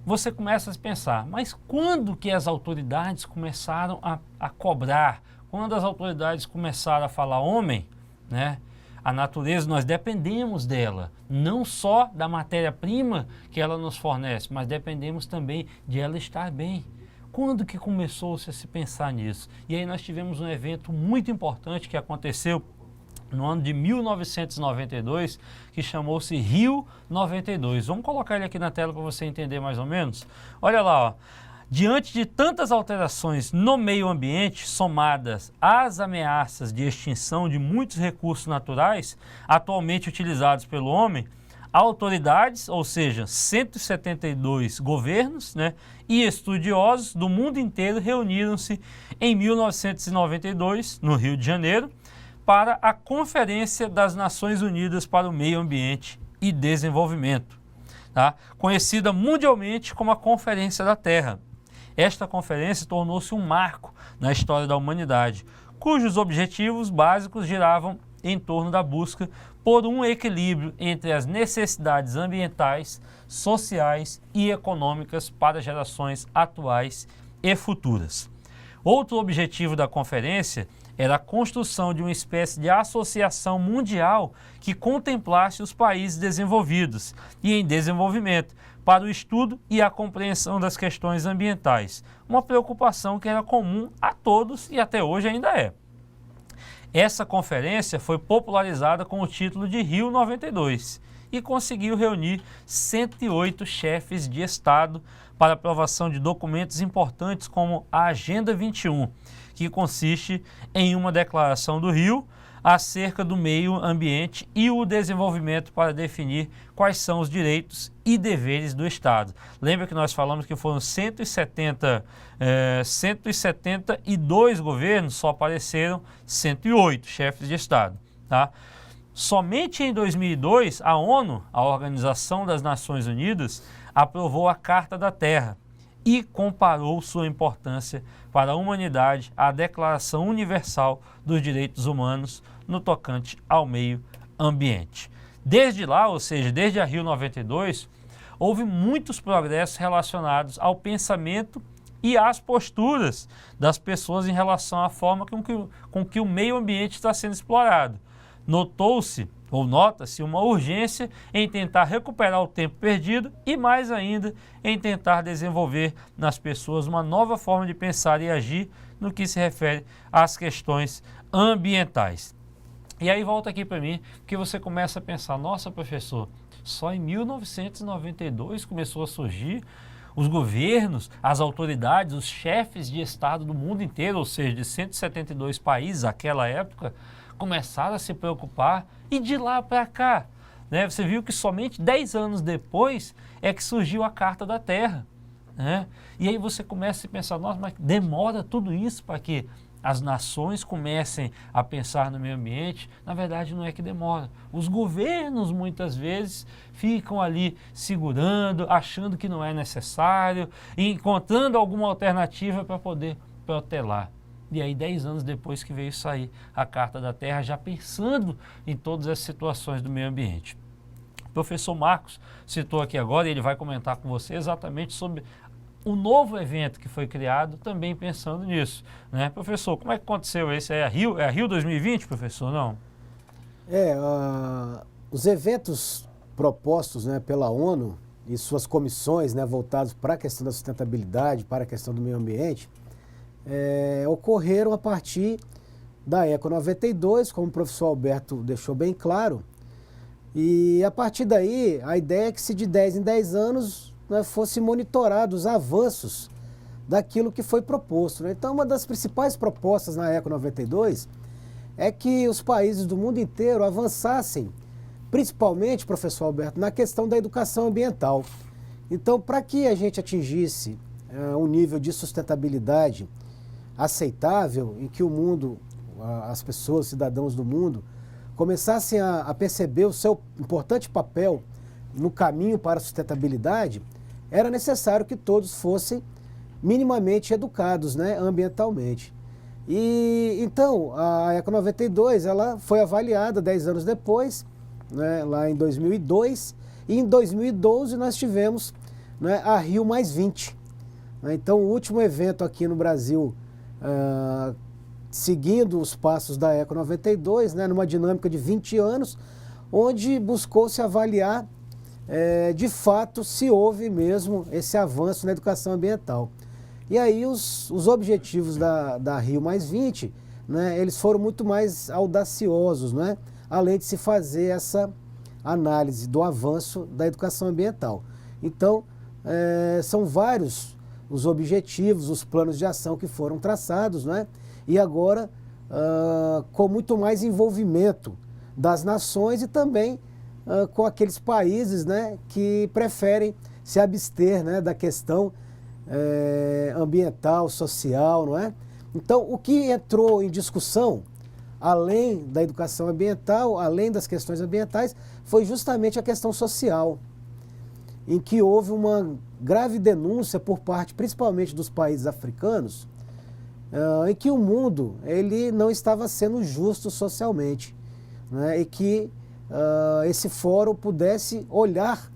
Speaker 2: você começa a pensar, mas quando que as autoridades começaram a cobrar? Quando as autoridades começaram a falar homem, né? A natureza, nós dependemos dela, não só da matéria-prima que ela nos fornece, mas dependemos também de ela estar bem. Quando que começou-se a se pensar nisso? E aí nós tivemos um evento muito importante que aconteceu no ano de 1992, que chamou-se Rio 92. Vamos colocar ele aqui na tela para você entender mais ou menos? Olha lá, ó. Diante de tantas alterações no meio ambiente, somadas às ameaças de extinção de muitos recursos naturais atualmente utilizados pelo homem, autoridades, ou seja, 172 governos, né, e estudiosos do mundo inteiro reuniram-se em 1992, no Rio de Janeiro, para a Conferência das Nações Unidas para o Meio Ambiente e Desenvolvimento, tá? Conhecida mundialmente como a Conferência da Terra. Esta conferência tornou-se um marco na história da humanidade, cujos objetivos básicos giravam em torno da busca por um equilíbrio entre as necessidades ambientais, sociais e econômicas para gerações atuais e futuras. Outro objetivo da conferência era a construção de uma espécie de associação mundial que contemplasse os países desenvolvidos e em desenvolvimento para o estudo e a compreensão das questões ambientais, uma preocupação que era comum a todos e até hoje ainda é. Essa conferência foi popularizada com o título de Rio 92 e conseguiu reunir 108 chefes de Estado para aprovação de documentos importantes como a Agenda 21, que consiste em uma declaração do Rio acerca do meio ambiente e o desenvolvimento para definir quais são os direitos e deveres do Estado. Lembra que nós falamos que foram 172 governos, só apareceram 108 chefes de Estado, tá? Somente em 2002, a ONU, a Organização das Nações Unidas, aprovou a Carta da Terra e comparou sua importância para a humanidade à Declaração Universal dos Direitos Humanos no tocante ao meio ambiente. Desde lá, ou seja, desde a Rio 92, houve muitos progressos relacionados ao pensamento e às posturas das pessoas em relação à forma com que o meio ambiente está sendo explorado. Notou-se, ou nota-se, uma urgência em tentar recuperar o tempo perdido e, mais ainda, em tentar desenvolver nas pessoas uma nova forma de pensar e agir no que se refere às questões ambientais. E aí volta aqui para mim, porque você começa a pensar, nossa, professor, só em 1992 começou a surgir os governos, as autoridades, os chefes de Estado do mundo inteiro, ou seja, de 172 países naquela época, começaram a se preocupar e de lá para cá, né? Você viu que somente 10 anos depois é que surgiu a Carta da Terra, né? E aí você começa a pensar, nossa, mas demora tudo isso para que as nações comecem a pensar no meio ambiente? Na verdade, não é que demora. Os governos, muitas vezes, ficam ali segurando, achando que não é necessário, e encontrando alguma alternativa para poder protelar. E aí, 10 anos depois que veio sair a Carta da Terra, já pensando em todas as situações do meio ambiente. O professor Marcos citou aqui agora, e ele vai comentar com você exatamente sobre o novo evento que foi criado, também pensando nisso, né? Professor, como é que aconteceu isso? É a Rio 2020, professor, não?
Speaker 3: Os eventos propostos, né, pela ONU e suas comissões, né, voltados para a questão da sustentabilidade, para a questão do meio ambiente, ocorreram a partir da Eco 92, como o professor Alberto deixou bem claro, e a partir daí a ideia é que se de 10 em 10 anos, né, fosse monitorado os avanços daquilo que foi proposto, né? Então, uma das principais propostas na Eco 92 é que os países do mundo inteiro avançassem, principalmente, professor Alberto, na questão da educação ambiental. Então, para que a gente atingisse um nível de sustentabilidade aceitável, em que o mundo, as pessoas, cidadãos do mundo, começassem a perceber o seu importante papel no caminho para a sustentabilidade, era necessário que todos fossem minimamente educados, né, ambientalmente. E então, a Eco 92 ela foi avaliada 10 anos depois, né, lá em 2002, e em 2012 nós tivemos, né, a Rio+20. Então, o último evento aqui no Brasil, seguindo os passos da Eco 92, né, numa dinâmica de 20 anos, onde buscou-se avaliar de fato se houve mesmo esse avanço na educação ambiental. E aí os objetivos da Rio+20, né, eles foram muito mais audaciosos, né, além de se fazer essa análise do avanço da educação ambiental. Então, são vários os objetivos, os planos de ação que foram traçados, né, e agora com muito mais envolvimento das nações e também com aqueles países, né, que preferem se abster, né, da questão ambiental, social, não é? Então, o que entrou em discussão, além da educação ambiental, além das questões ambientais, foi justamente a questão social, em que houve uma grave denúncia por parte, principalmente dos países africanos, em que o mundo ele não estava sendo justo socialmente, né? E que esse fórum pudesse olhar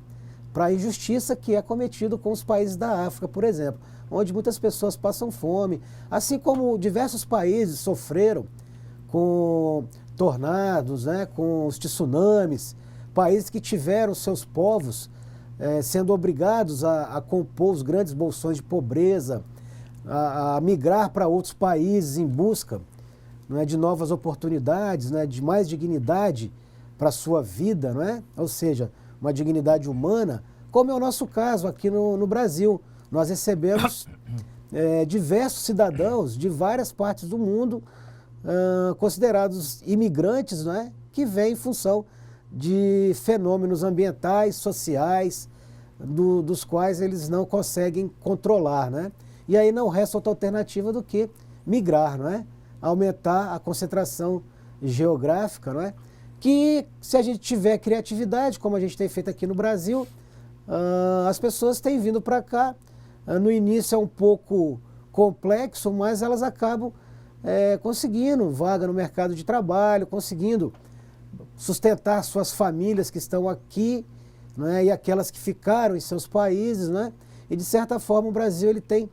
Speaker 3: para a injustiça que é cometido com os países da África, por exemplo, onde muitas pessoas passam fome, assim como diversos países sofreram com tornados, né, com os tsunamis, países que tiveram seus povos sendo obrigados a compor os grandes bolsões de pobreza, a migrar para outros países em busca, não é, de novas oportunidades, né, de mais dignidade para a sua vida, não é? Ou seja, uma dignidade humana, como é o nosso caso aqui no Brasil. Nós recebemos diversos cidadãos de várias partes do mundo, considerados imigrantes, não é? Que vêm em função de fenômenos ambientais, sociais, dos quais eles não conseguem controlar, né? E aí não resta outra alternativa do que migrar, não é? Aumentar a concentração geográfica, não é? Que se a gente tiver criatividade, como a gente tem feito aqui no Brasil, as pessoas têm vindo para cá. No início é um pouco complexo, mas elas acabam conseguindo vaga no mercado de trabalho, conseguindo sustentar suas famílias que estão aqui, né, e aquelas que ficaram em seus países, né? E de certa forma o Brasil ele tem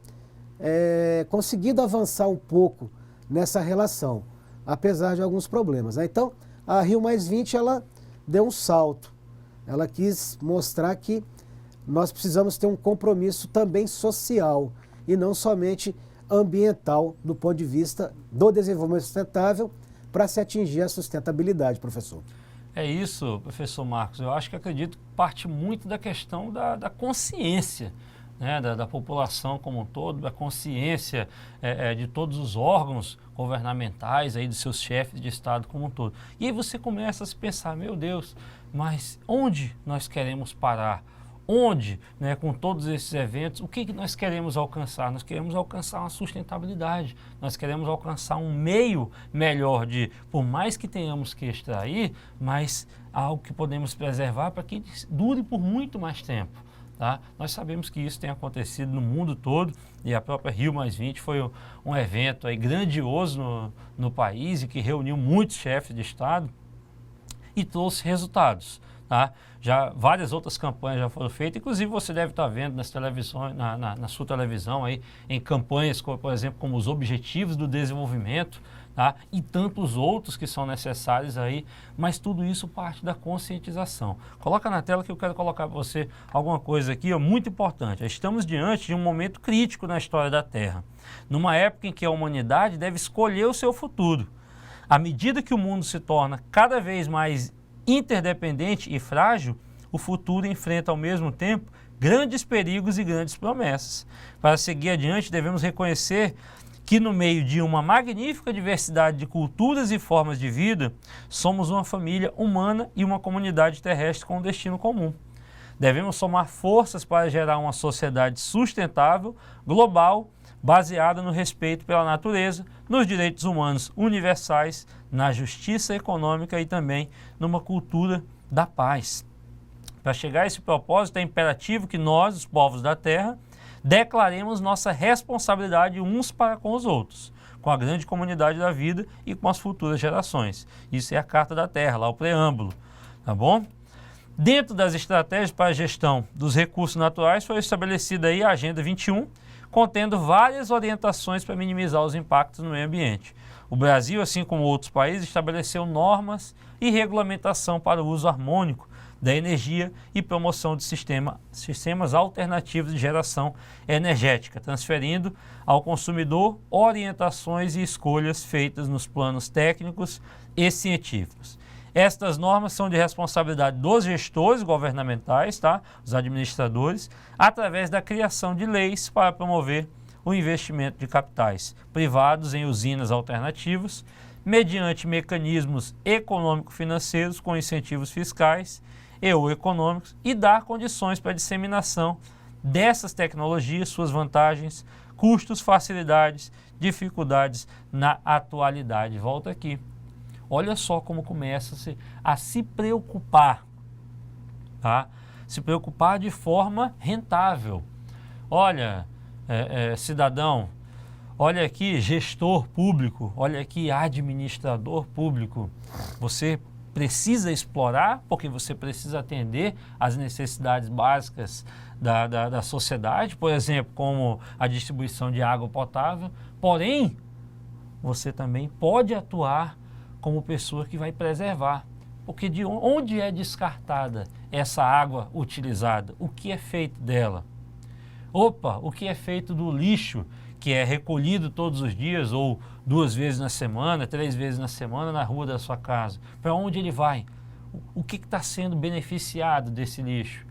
Speaker 3: conseguido avançar um pouco nessa relação, apesar de alguns problemas, né? Então, a Rio+20 ela deu um salto. Ela quis mostrar que nós precisamos ter um compromisso também social e não somente ambiental do ponto de vista do desenvolvimento sustentável para se atingir a sustentabilidade, professor.
Speaker 2: É isso, professor Marcos. Eu acho que acredito que parte muito da questão da consciência, né, da população como um todo, da consciência de todos os órgãos governamentais, aí, dos seus chefes de Estado como um todo. E aí você começa a se pensar, meu Deus, mas onde nós queremos parar? Onde, né, com todos esses eventos, o que nós queremos alcançar? Nós queremos alcançar uma sustentabilidade, nós queremos alcançar um meio melhor de, por mais que tenhamos que extrair, mas algo que podemos preservar para que dure por muito mais tempo. Tá? Nós sabemos que isso tem acontecido no mundo todo e a própria Rio+20 foi um evento aí grandioso no país e que reuniu muitos chefes de Estado e trouxe resultados. Tá? Já várias outras campanhas já foram feitas, inclusive você deve estar vendo nas televisões, na sua televisão aí, em campanhas, por exemplo, como os Objetivos do Desenvolvimento, tá? E tantos outros que são necessários aí, mas tudo isso parte da conscientização. Coloca na tela que eu quero colocar para você alguma coisa aqui, ó, muito importante. Estamos diante de um momento crítico na história da Terra, numa época em que a humanidade deve escolher o seu futuro. À medida que o mundo se torna cada vez mais interdependente e frágil, o futuro enfrenta ao mesmo tempo grandes perigos e grandes promessas. Para seguir adiante, devemos reconhecer que no meio de uma magnífica diversidade de culturas e formas de vida, somos uma família humana e uma comunidade terrestre com um destino comum. Devemos somar forças para gerar uma sociedade sustentável, global, baseada no respeito pela natureza, nos direitos humanos universais, na justiça econômica e também numa cultura da paz. Para chegar a esse propósito, é imperativo que nós, os povos da Terra, declaremos nossa responsabilidade uns para com os outros, com a grande comunidade da vida e com as futuras gerações. Isso é a Carta da Terra, lá o preâmbulo, tá bom? Dentro das estratégias para a gestão dos recursos naturais foi estabelecida aí a Agenda 21, contendo várias orientações para minimizar os impactos no meio ambiente. O Brasil, assim como outros países, estabeleceu normas e regulamentação para o uso harmônico da energia e promoção de sistemas alternativos de geração energética, transferindo ao consumidor orientações e escolhas feitas nos planos técnicos e científicos. Estas normas são de responsabilidade dos gestores governamentais, tá? Os administradores, através da criação de leis para promover o investimento de capitais privados em usinas alternativas, mediante mecanismos econômico-financeiros com incentivos fiscais e ou econômicos, e dar condições para a disseminação dessas tecnologias, suas vantagens, custos, facilidades, dificuldades na atualidade. Volta aqui. Olha só como começa a se preocupar, tá? Se preocupar de forma rentável. Olha, cidadão, olha aqui, gestor público, olha aqui, administrador público. Você precisa explorar porque você precisa atender às necessidades básicas da sociedade, por exemplo, como a distribuição de água potável. Porém, você também pode atuar como pessoa que vai preservar, porque de onde é descartada essa água utilizada? O que é feito dela? Opa, o que é feito do lixo que é recolhido todos os dias ou 2 vezes na semana, 3 vezes na semana na rua da sua casa? Para onde ele vai? O que está sendo beneficiado desse lixo?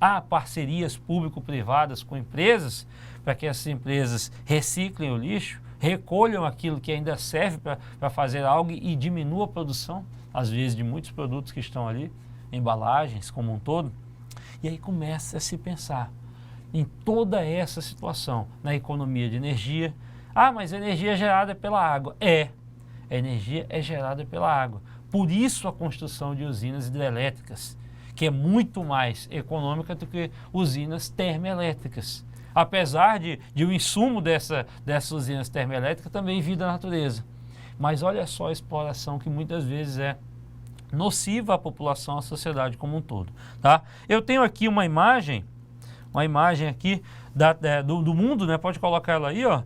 Speaker 2: Há parcerias público-privadas com empresas para que essas empresas reciclem o lixo, recolham aquilo que ainda serve para fazer algo e diminua a produção, às vezes, de muitos produtos que estão ali, embalagens como um todo. E aí começa a se pensar em toda essa situação, na economia de energia. Ah, mas a energia é gerada pela água. A energia é gerada pela água. Por isso a construção de usinas hidrelétricas, que é muito mais econômica do que usinas termoelétricas. Apesar de o insumo dessas usinas termoelétricas também vir da natureza. Mas olha só a exploração que muitas vezes é nociva à população, à sociedade como um todo. Tá? Eu tenho aqui uma imagem aqui do mundo, né? Pode colocar ela aí, ó.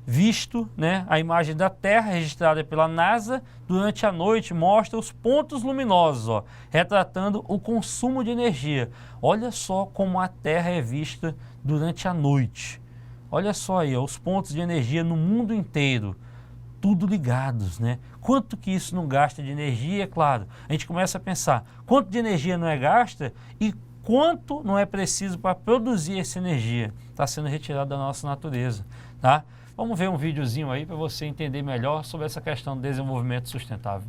Speaker 2: Visto, né? A imagem da Terra registrada pela NASA durante a noite mostra os pontos luminosos, ó, retratando o consumo de energia. Olha só como a Terra é vista durante a noite. Olha só aí, ó, os pontos de energia no mundo inteiro, tudo ligados, né? Quanto que isso não gasta de energia, é claro. A gente começa a pensar, quanto de energia não é gasta e quanto não é preciso para produzir essa energia. Está sendo retirada da nossa natureza, tá? Vamos ver um videozinho aí para você entender melhor sobre essa questão do desenvolvimento sustentável.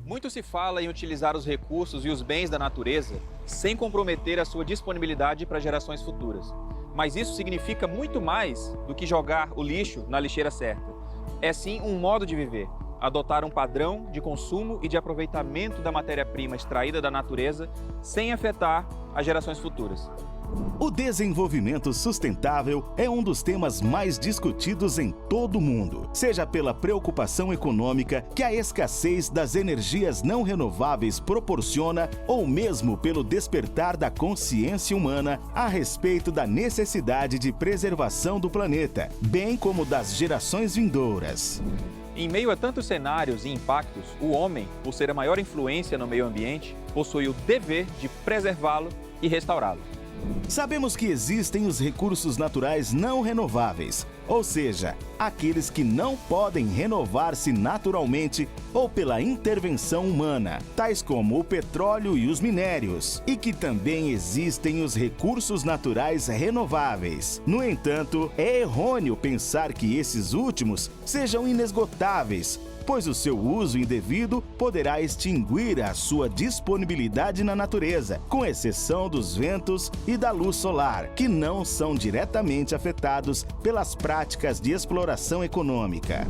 Speaker 5: Muito se fala em utilizar os recursos e os bens da natureza sem comprometer a sua disponibilidade para gerações futuras. Mas isso significa muito mais do que jogar o lixo na lixeira certa. É sim um modo de viver, adotar um padrão de consumo e de aproveitamento da matéria-prima extraída da natureza sem afetar as gerações futuras.
Speaker 6: O desenvolvimento sustentável é um dos temas mais discutidos em todo o mundo, seja pela preocupação econômica que a escassez das energias não renováveis proporciona, ou mesmo pelo despertar da consciência humana a respeito da necessidade de preservação do planeta, bem como das gerações vindouras.
Speaker 5: Em meio a tantos cenários e impactos, o homem, por ser a maior influência no meio ambiente, possui o dever de preservá-lo e restaurá-lo.
Speaker 6: Sabemos que existem os recursos naturais não renováveis, ou seja, aqueles que não podem renovar-se naturalmente ou pela intervenção humana, tais como o petróleo e os minérios, e que também existem os recursos naturais renováveis. No entanto, é errôneo pensar que esses últimos sejam inesgotáveis, pois o seu uso indevido poderá extinguir a sua disponibilidade na natureza, com exceção dos ventos e da luz solar, que não são diretamente afetados pelas práticas de exploração econômica.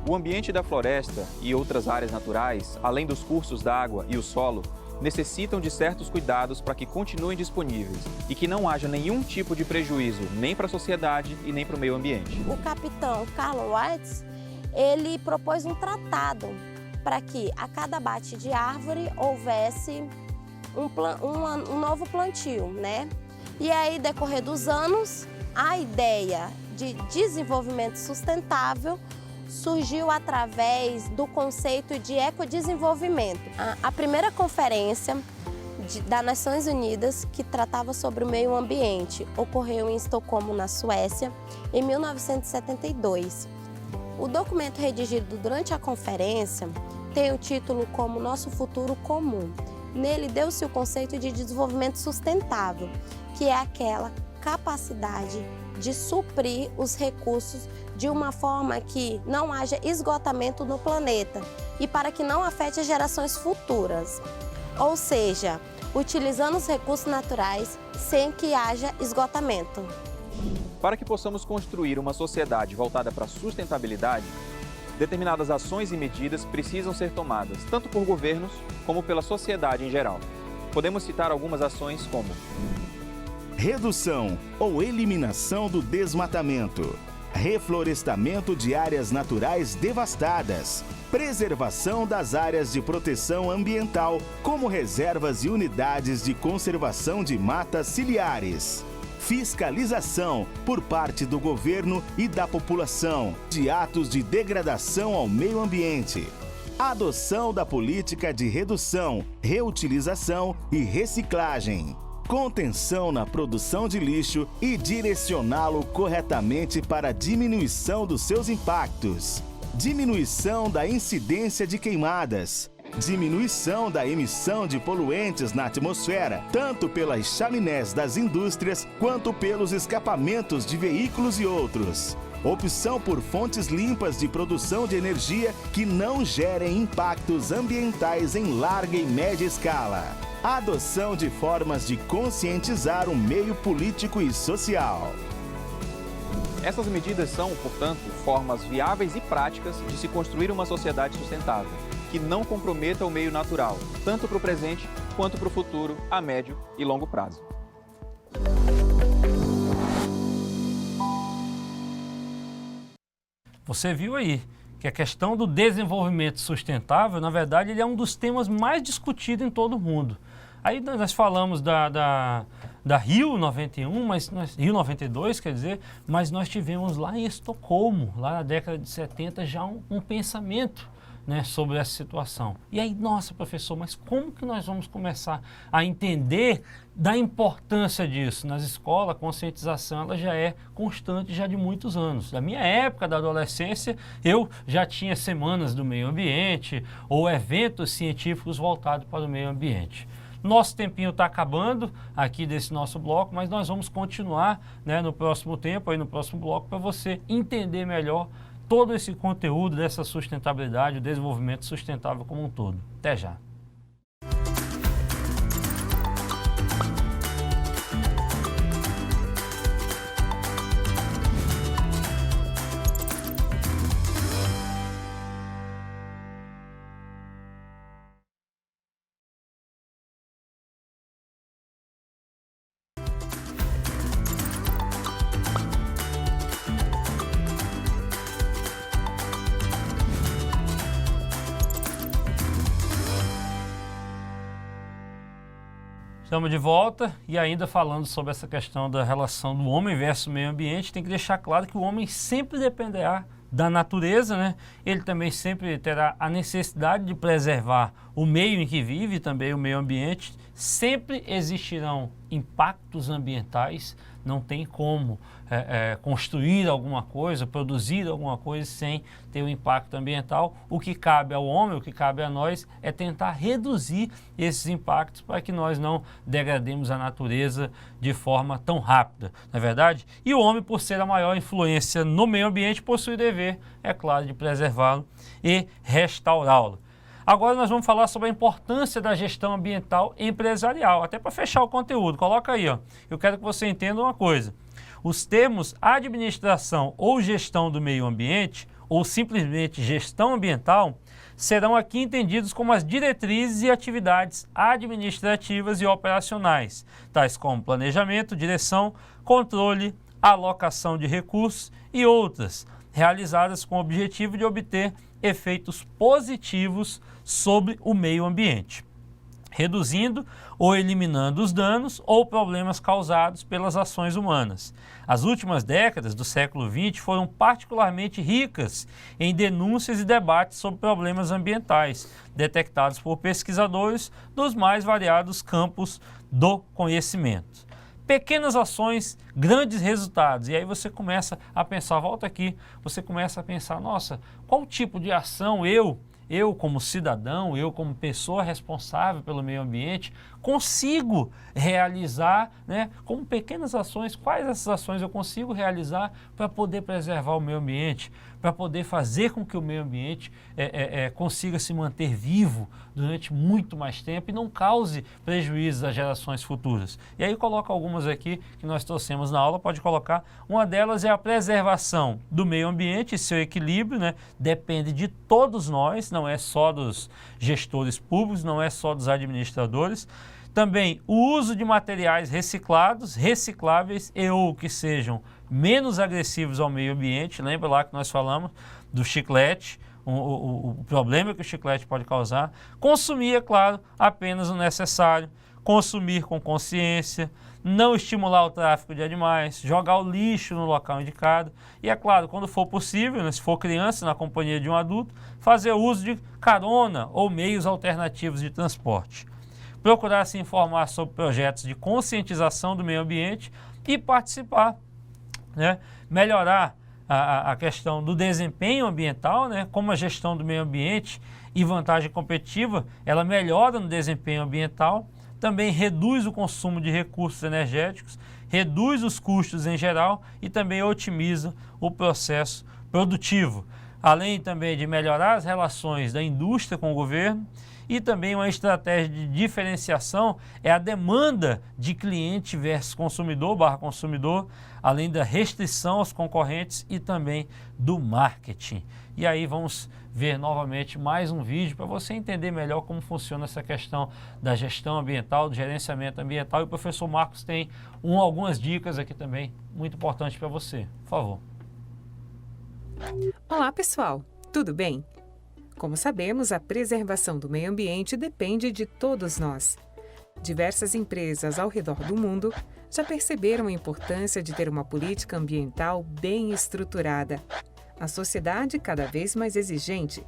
Speaker 5: O ambiente da floresta e outras áreas naturais, além dos cursos d'água e o solo, necessitam de certos cuidados para que continuem disponíveis e que não haja nenhum tipo de prejuízo nem para a sociedade e nem para o meio ambiente.
Speaker 7: O capitão Carlo White, ele propôs um para que a cada bate de árvore houvesse um novo plantio, né? E aí, decorrer dos anos, a ideia de desenvolvimento sustentável surgiu através do conceito de ecodesenvolvimento. A primeira conferência das Nações Unidas que tratava sobre o meio ambiente ocorreu em Estocolmo, na Suécia, em 1972. O documento redigido durante a conferência tem o título como Nosso Futuro Comum. Nele deu-se o conceito de desenvolvimento sustentável, que é aquela capacidade de suprir os recursos de uma forma que não haja esgotamento no planeta e para que não afete as gerações futuras. Ou seja, utilizando os recursos naturais sem que haja esgotamento.
Speaker 5: Para que possamos construir uma sociedade voltada para a sustentabilidade, determinadas ações e medidas precisam ser tomadas, tanto por governos como pela sociedade em geral. Podemos citar algumas ações como:
Speaker 6: redução ou eliminação do desmatamento, reflorestamento de áreas naturais devastadas, preservação das áreas de proteção ambiental, como reservas e unidades de conservação de matas ciliares, fiscalização por parte do governo e da população de atos de degradação ao meio ambiente, adoção da política de redução, reutilização e reciclagem, contenção na produção de lixo e direcioná-lo corretamente para a diminuição dos seus impactos, diminuição da incidência de queimadas, diminuição da emissão de poluentes na atmosfera, tanto pelas chaminés das indústrias quanto pelos escapamentos de veículos e outros. Opção por fontes limpas de produção de energia que não gerem impactos ambientais em larga e média escala. Adoção de formas de conscientizar o meio político e social.
Speaker 5: Essas medidas são, portanto, formas viáveis e práticas de se construir uma sociedade sustentável, que não comprometa o meio natural, tanto para o presente quanto para o futuro, a médio e longo prazo.
Speaker 2: Você viu aí que a questão do desenvolvimento sustentável, na verdade, ele é um dos temas mais discutidos em todo o mundo. Aí nós falamos da Rio 91, Rio 92, quer dizer, mas nós tivemos lá em Estocolmo, lá na década de 70, já um pensamento, né, sobre essa situação. E aí, nossa, professor, mas como que nós vamos começar a entender da importância disso? Nas escolas, a conscientização ela já é constante já de muitos anos. Da minha época, da adolescência, eu já tinha semanas do meio ambiente ou eventos científicos voltados para o meio ambiente. Nosso tempinho está acabando aqui desse nosso bloco, mas nós vamos continuar, né, no próximo tempo, aí no próximo bloco, para você entender melhor todo esse conteúdo dessa sustentabilidade, o desenvolvimento sustentável como um todo. Até já! Estamos de volta e ainda falando sobre essa questão da relação do homem versus o meio ambiente, tem que deixar claro que o homem sempre dependerá da natureza, né? Ele também sempre terá a necessidade de preservar o meio em que vive, também o meio ambiente, sempre existirão impactos ambientais. Não tem como construir alguma coisa, produzir alguma coisa sem ter um impacto ambiental. O que cabe ao homem, o que cabe a nós é tentar reduzir esses impactos para que nós não degrademos a natureza de forma tão rápida, não é verdade? E o homem, por ser a maior influência no meio ambiente, possui o dever, é claro, de preservá-lo e restaurá-lo. Agora nós vamos falar sobre a importância da gestão ambiental empresarial, até para fechar o conteúdo. Coloca aí, ó. Eu quero que você entenda uma coisa. Os termos administração ou gestão do meio ambiente, ou simplesmente gestão ambiental, serão aqui entendidos como as diretrizes e atividades administrativas e operacionais, tais como planejamento, direção, controle, alocação de recursos e outras, realizadas com o objetivo de obter efeitos positivos sobre o meio ambiente, reduzindo ou eliminando os danos ou problemas causados pelas ações humanas. As últimas décadas do século XX foram particularmente ricas em denúncias e debates sobre problemas ambientais, detectados por pesquisadores dos mais variados campos do conhecimento. Pequenas ações, grandes resultados. E aí você começa a pensar, volta aqui, você começa a pensar, nossa, qual tipo de ação eu como cidadão, eu como pessoa responsável pelo meio ambiente, consigo realizar, né, como pequenas ações, quais essas ações eu consigo realizar para poder preservar o meio ambiente, para poder fazer com que o meio ambiente consiga se manter vivo durante muito mais tempo e não cause prejuízos às gerações futuras. E aí coloca algumas aqui que nós trouxemos na aula, pode colocar. Uma delas é a preservação do meio ambiente e seu equilíbrio, né? Depende de todos nós, não é só dos gestores públicos, não é só dos administradores. Também o uso de materiais reciclados, recicláveis e ou que sejam menos agressivos ao meio ambiente. Lembra lá que nós falamos do chiclete, o problema que o chiclete pode causar. Consumir, é claro, apenas o necessário. Consumir com consciência, não estimular o tráfico de animais, jogar o lixo no local indicado. E é claro, quando for possível, né, se for criança na companhia de um adulto, fazer uso de carona ou meios alternativos de transporte. Procurar se informar sobre projetos de conscientização do meio ambiente e participar, né? Melhorar a questão do desempenho ambiental, né? Como a gestão do meio ambiente e vantagem competitiva, ela melhora no desempenho ambiental, também reduz o consumo de recursos energéticos, reduz os custos em geral e também otimiza o processo produtivo. Além também de melhorar as relações da indústria com o governo. E também uma estratégia de diferenciação é a demanda de cliente versus consumidor/consumidor, além da restrição aos concorrentes e também do marketing. E aí vamos ver novamente mais um vídeo para você entender melhor como funciona essa questão da gestão ambiental, do gerenciamento ambiental. E o professor Marcos tem algumas dicas aqui também muito importantes para você. Por favor.
Speaker 4: Olá, pessoal. Tudo bem? Como sabemos, a preservação do meio ambiente depende de todos nós. Diversas empresas ao redor do mundo já perceberam a importância de ter uma política ambiental bem estruturada. A sociedade, cada vez mais exigente,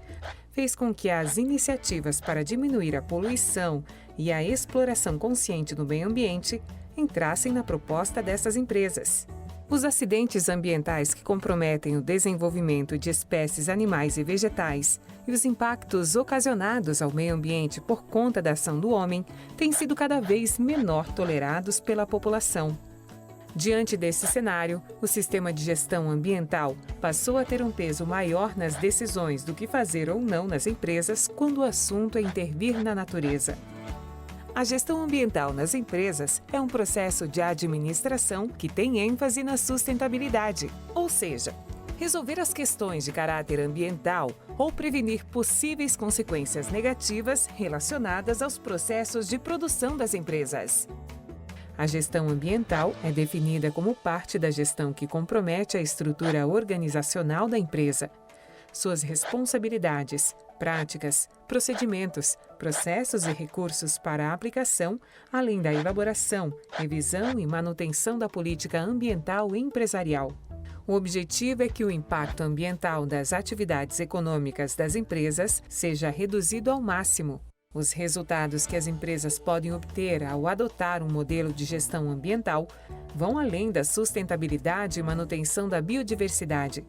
Speaker 4: fez com que as iniciativas para diminuir a poluição e a exploração consciente do meio ambiente entrassem na proposta dessas empresas. Os acidentes ambientais que comprometem o desenvolvimento de espécies animais e vegetais e os impactos ocasionados ao meio ambiente por conta da ação do homem têm sido cada vez menor tolerados pela população. Diante desse cenário, o sistema de gestão ambiental passou a ter um peso maior nas decisões do que fazer ou não nas empresas quando o assunto é intervir na natureza. A gestão ambiental nas empresas é um processo de administração que tem ênfase na sustentabilidade, ou seja, resolver as questões de caráter ambiental ou prevenir possíveis consequências negativas relacionadas aos processos de produção das empresas. A gestão ambiental é definida como parte da gestão que compromete a estrutura organizacional da empresa, suas responsabilidades, práticas, procedimentos, processos e recursos para a aplicação, além da elaboração, revisão e manutenção da política ambiental empresarial. O objetivo é que o impacto ambiental das atividades econômicas das empresas seja reduzido ao máximo. Os resultados que as empresas podem obter ao adotar um modelo de gestão ambiental vão além da sustentabilidade e manutenção da biodiversidade.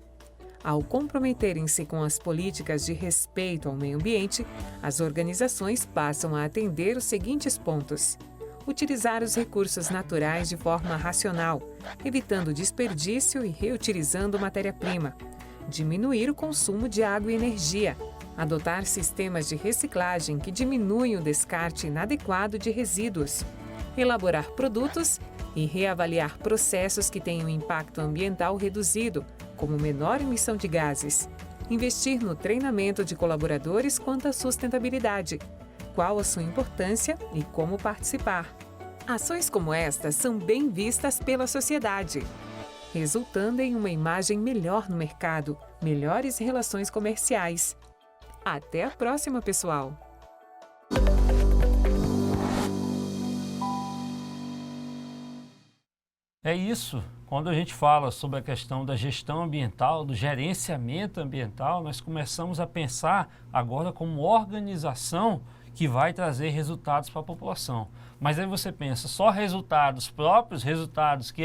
Speaker 4: Ao comprometerem-se com as políticas de respeito ao meio ambiente, as organizações passam a atender os seguintes pontos: utilizar os recursos naturais de forma racional, evitando desperdício e reutilizando matéria-prima, diminuir o consumo de água e energia, adotar sistemas de reciclagem que diminuem o descarte inadequado de resíduos, elaborar produtos e reavaliar processos que tenham impacto ambiental reduzido, como menor emissão de gases, investir no treinamento de colaboradores quanto à sustentabilidade, qual a sua importância e como participar. Ações como estas são bem vistas pela sociedade, resultando em uma imagem melhor no mercado, melhores relações comerciais. Até a próxima, pessoal!
Speaker 2: É isso. Quando a gente fala sobre a questão da gestão ambiental, do gerenciamento ambiental, nós começamos a pensar agora como organização que vai trazer resultados para a população. Mas aí você pensa, só resultados próprios, resultados que,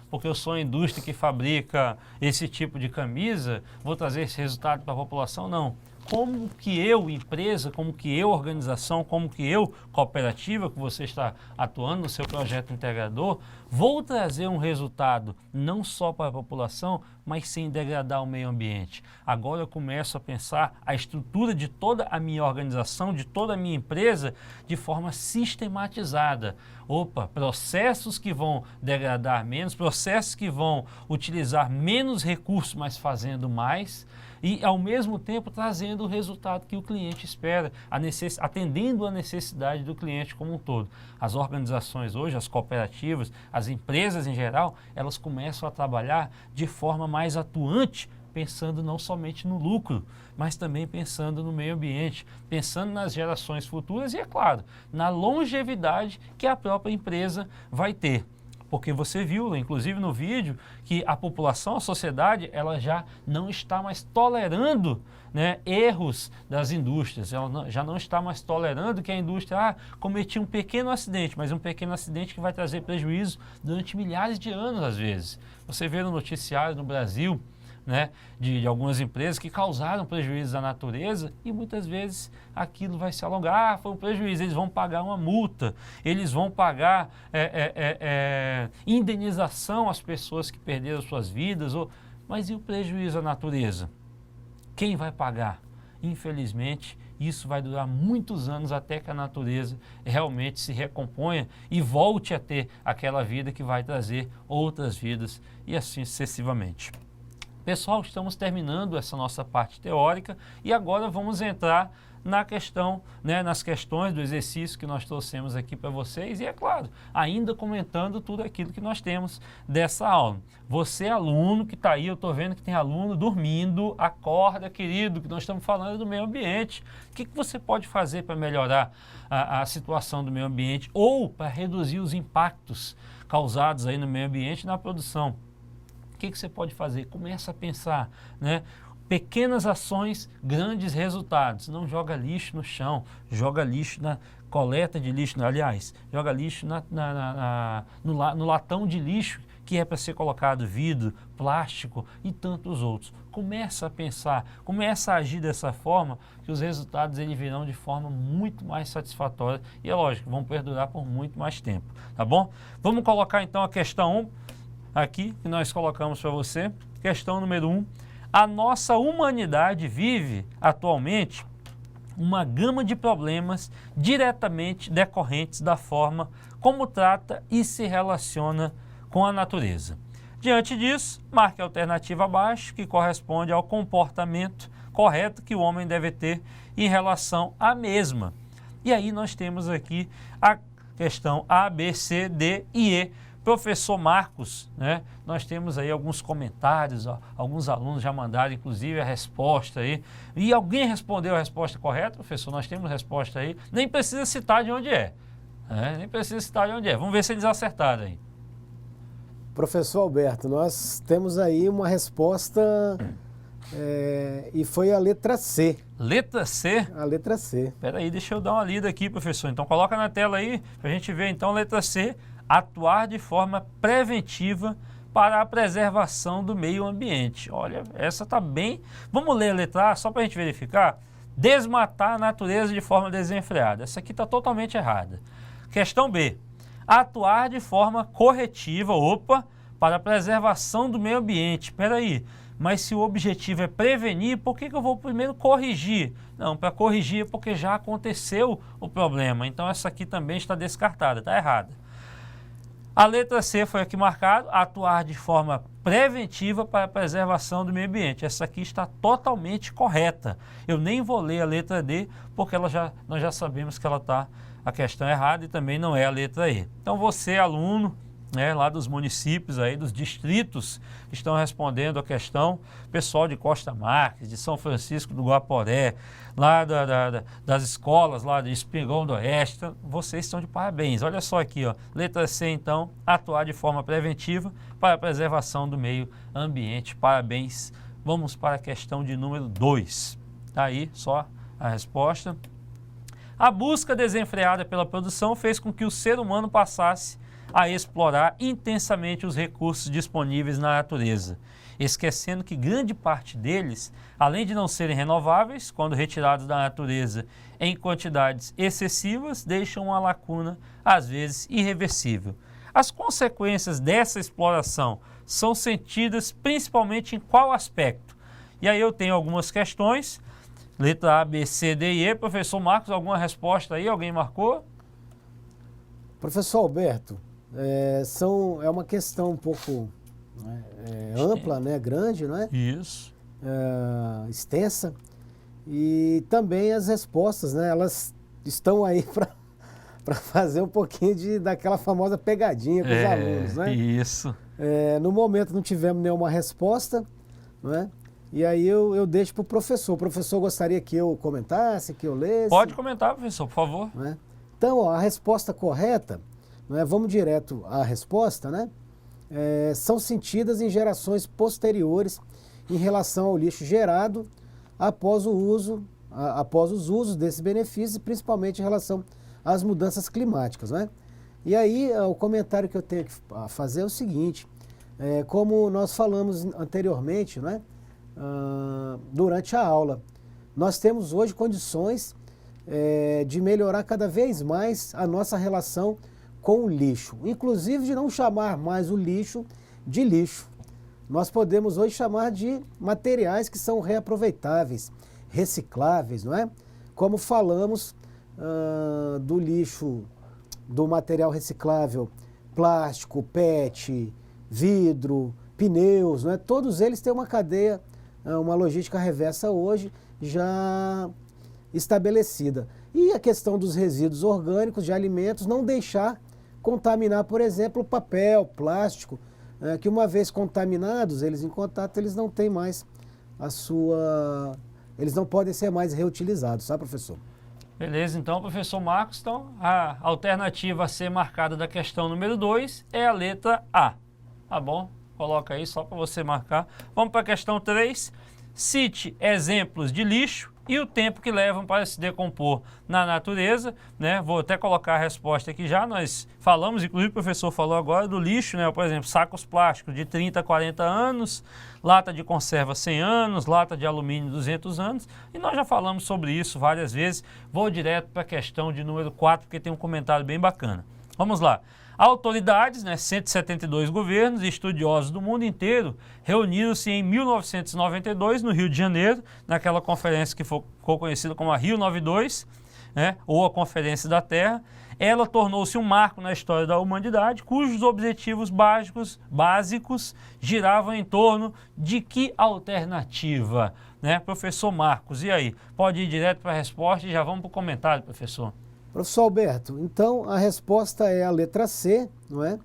Speaker 2: porque eu sou a indústria que fabrica esse tipo de camisa, vou trazer esse resultado para a população? Não. Como que eu, empresa, como que eu, organização, como que eu, cooperativa, que você está atuando no seu projeto integrador, vou trazer um resultado não só para a população, mas sem degradar o meio ambiente. Agora eu começo a pensar a estrutura de toda a minha organização, de toda a minha empresa, de forma sistematizada. Processos que vão degradar menos, processos que vão utilizar menos recursos, mas fazendo mais, e ao mesmo tempo trazendo o resultado que o cliente espera, atendendo a necessidade do cliente como um todo. As organizações hoje, as cooperativas, as empresas em geral, elas começam a trabalhar de forma mais atuante, pensando não somente no lucro, mas também pensando no meio ambiente, pensando nas gerações futuras e, é claro, na longevidade que a própria empresa vai ter. Porque você viu, inclusive no vídeo, que a população, a sociedade, ela já não está mais tolerando, né, erros das indústrias. Ela já não está mais tolerando que a indústria cometia um pequeno acidente, mas um pequeno acidente que vai trazer prejuízo durante milhares de anos, às vezes. Você vê no noticiário no Brasil, né, de algumas empresas que causaram prejuízos à natureza e muitas vezes aquilo vai se alongar, foi um prejuízo, eles vão pagar uma multa, eles vão pagar indenização às pessoas que perderam suas vidas, mas e o prejuízo à natureza? Quem vai pagar? Infelizmente, isso vai durar muitos anos até que a natureza realmente se recomponha e volte a ter aquela vida que vai trazer outras vidas e assim sucessivamente. Pessoal, estamos terminando essa nossa parte teórica e agora vamos entrar na questão, né, nas questões do exercício que nós trouxemos aqui para vocês e, é claro, ainda comentando tudo aquilo que nós temos dessa aula. Você, aluno que está aí, eu estou vendo que tem aluno dormindo, acorda, querido, que nós estamos falando do meio ambiente. O que você pode fazer para melhorar a situação do meio ambiente ou para reduzir os impactos causados aí no meio ambiente e na produção? O que você pode fazer? Começa a pensar, né? Pequenas ações, grandes resultados. Não joga lixo no chão, joga lixo na coleta de lixo, aliás, joga lixo no latão de lixo que é para ser colocado vidro, plástico e tantos outros. Começa a pensar, começa a agir dessa forma que os resultados eles virão de forma muito mais satisfatória e, é lógico, vão perdurar por muito mais tempo, tá bom? Vamos colocar então a questão 1 aqui, que nós colocamos para você. Questão número 1. A nossa humanidade vive atualmente uma gama de problemas diretamente decorrentes da forma como trata e se relaciona com a natureza. Diante disso, marque a alternativa abaixo, que corresponde ao comportamento correto que o homem deve ter em relação à mesma. E aí nós temos aqui a questão A, B, C, D e E. Professor Marcos, né? Nós temos aí alguns comentários, alguns alunos já mandaram inclusive a resposta aí. E alguém respondeu a resposta correta, professor? Nós temos resposta aí. Nem precisa citar de onde é. Nem precisa citar de onde é. Vamos ver se eles acertaram aí.
Speaker 3: Professor Alberto, nós temos aí uma resposta E foi a letra C.
Speaker 2: Letra C?
Speaker 3: A letra C.
Speaker 2: Espera aí, deixa eu dar uma lida aqui, professor. Então coloca na tela aí, para a gente ver. Então, letra C, atuar de forma preventiva para a preservação do meio ambiente. Olha, essa tá bem... Vamos ler a letra A, só para a gente verificar. Desmatar a natureza de forma desenfreada. Essa aqui está totalmente errada. Questão B. Atuar de forma corretiva, para a preservação do meio ambiente. Espera aí. Mas se o objetivo é prevenir, por que eu vou primeiro corrigir? Não, para corrigir é porque já aconteceu o problema. Então essa aqui também está descartada, está errada. A letra C foi aqui marcada, atuar de forma preventiva para a preservação do meio ambiente. Essa aqui está totalmente correta. Eu nem vou ler a letra D, porque nós já sabemos que a questão é errada e também não é a letra E. Então você, aluno, lá dos municípios, aí, dos distritos, estão respondendo a questão. Pessoal de Costa Marques, de São Francisco do Guaporé, lá das escolas lá de Espigão do Oeste, vocês estão de parabéns. Olha só aqui, ó, letra C, então, atuar de forma preventiva para a preservação do meio ambiente. Parabéns. Vamos para a questão de número 2. Tá aí só a resposta. A busca desenfreada pela produção fez com que o ser humano passasse a explorar intensamente os recursos disponíveis na natureza, esquecendo que grande parte deles, além de não serem renováveis, quando retirados da natureza em quantidades excessivas, deixam uma lacuna, às vezes irreversível. As consequências dessa exploração são sentidas principalmente em qual aspecto? E aí eu tenho algumas questões, letra A, B, C, D e E. Professor Marcos, alguma resposta aí? Alguém marcou?
Speaker 3: Professor Alberto, é uma questão um pouco ampla, grande, não é?
Speaker 2: Isso.
Speaker 3: Extensa. E também as respostas, elas estão aí para fazer um pouquinho daquela famosa pegadinha com os alunos, né?
Speaker 2: Isso.
Speaker 3: No momento não tivemos nenhuma resposta, não é? E aí eu deixo para o professor. O professor gostaria que eu comentasse, que eu lesse?
Speaker 2: Pode comentar, professor, por favor.
Speaker 3: Não é? Então, a resposta correta, vamos direto à resposta, são sentidas em gerações posteriores em relação ao lixo gerado após os usos desses benefícios, principalmente em relação às mudanças climáticas. E aí, o comentário que eu tenho que fazer é o seguinte, como nós falamos anteriormente, durante a aula, nós temos hoje condições de melhorar cada vez mais a nossa relação com o lixo, inclusive de não chamar mais o lixo de lixo. Nós podemos hoje chamar de materiais que são reaproveitáveis, recicláveis, não é? Como falamos do lixo, do material reciclável, plástico, PET, vidro, pneus, não é? Todos eles têm uma cadeia, uma logística reversa hoje já estabelecida. E a questão dos resíduos orgânicos de alimentos, não deixar contaminar, por exemplo, papel, plástico, que uma vez contaminados, eles em contato, eles não têm mais eles não podem ser mais reutilizados, sabe, professor?
Speaker 2: Beleza, então, professor Marcos, então a alternativa a ser marcada da questão número 2 é a letra A. Tá bom? Coloca aí só para você marcar. Vamos para a questão 3. Cite exemplos de lixo e o tempo que levam para se decompor na natureza, Vou até colocar a resposta aqui já. Nós falamos, inclusive o professor falou agora do lixo, Por exemplo, sacos plásticos de 30 a 40 anos, lata de conserva 100 anos, lata de alumínio 200 anos, e nós já falamos sobre isso várias vezes. Vou direto para a questão de número 4, porque tem um comentário bem bacana. Vamos lá. Autoridades, 172 governos e estudiosos do mundo inteiro reuniram-se em 1992 no Rio de Janeiro, naquela conferência que ficou conhecida como a Rio 92, ou a Conferência da Terra. Ela tornou-se um marco na história da humanidade, cujos objetivos básicos giravam em torno de que alternativa? Professor Marcos, e aí? Pode ir direto para a resposta e já vamos para o comentário, professor.
Speaker 3: Professor Alberto, então a resposta é a letra C, não é?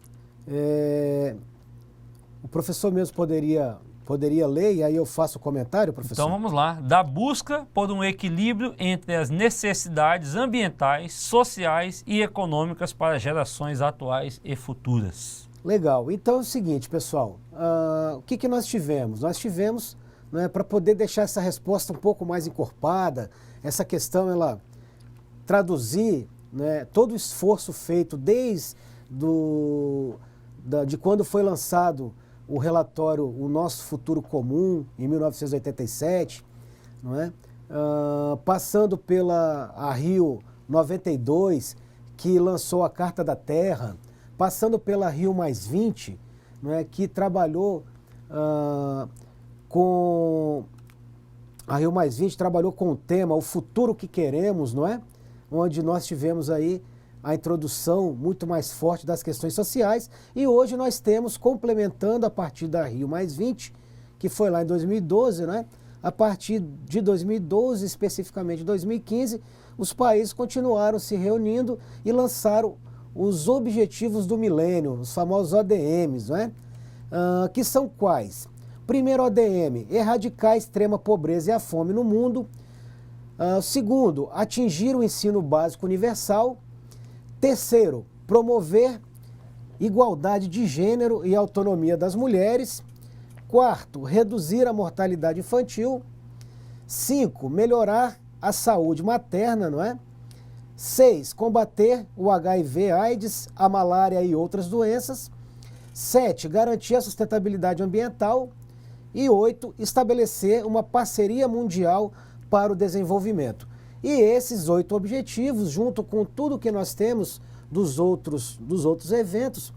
Speaker 3: O professor mesmo poderia ler e aí eu faço o comentário, professor?
Speaker 2: Então vamos lá. Da busca por um equilíbrio entre as necessidades ambientais, sociais e econômicas para gerações atuais e futuras.
Speaker 3: Legal. Então é o seguinte, pessoal, o que nós tivemos? Nós tivemos né, para poder deixar essa resposta um pouco mais encorpada, essa questão ela traduzir, né, todo o esforço feito desde de quando foi lançado o relatório O Nosso Futuro Comum, em 1987, não é? Passando pela a Rio 92, que lançou a Carta da Terra, passando pela Rio+20, não é? Que trabalhou com... A Rio+20 trabalhou com o tema O Futuro que Queremos, não é? Onde nós tivemos aí a introdução muito mais forte das questões sociais, e hoje nós temos, complementando a partir da Rio+20, que foi lá em 2012, né? A partir de 2012, especificamente 2015, os países continuaram se reunindo e lançaram os Objetivos do Milênio, os famosos ODMs, né? Que são quais? Primeiro ODM, erradicar a extrema pobreza e a fome no mundo. Segundo, atingir o ensino básico universal. Terceiro, promover igualdade de gênero e autonomia das mulheres. Quarto, reduzir a mortalidade infantil. 5, melhorar a saúde materna, não é? 6, combater o HIV/AIDS, a malária e outras doenças. 7, garantir a sustentabilidade ambiental. E 8, estabelecer uma parceria mundial para o desenvolvimento. E esses 8 objetivos, junto com tudo que nós temos dos outros eventos,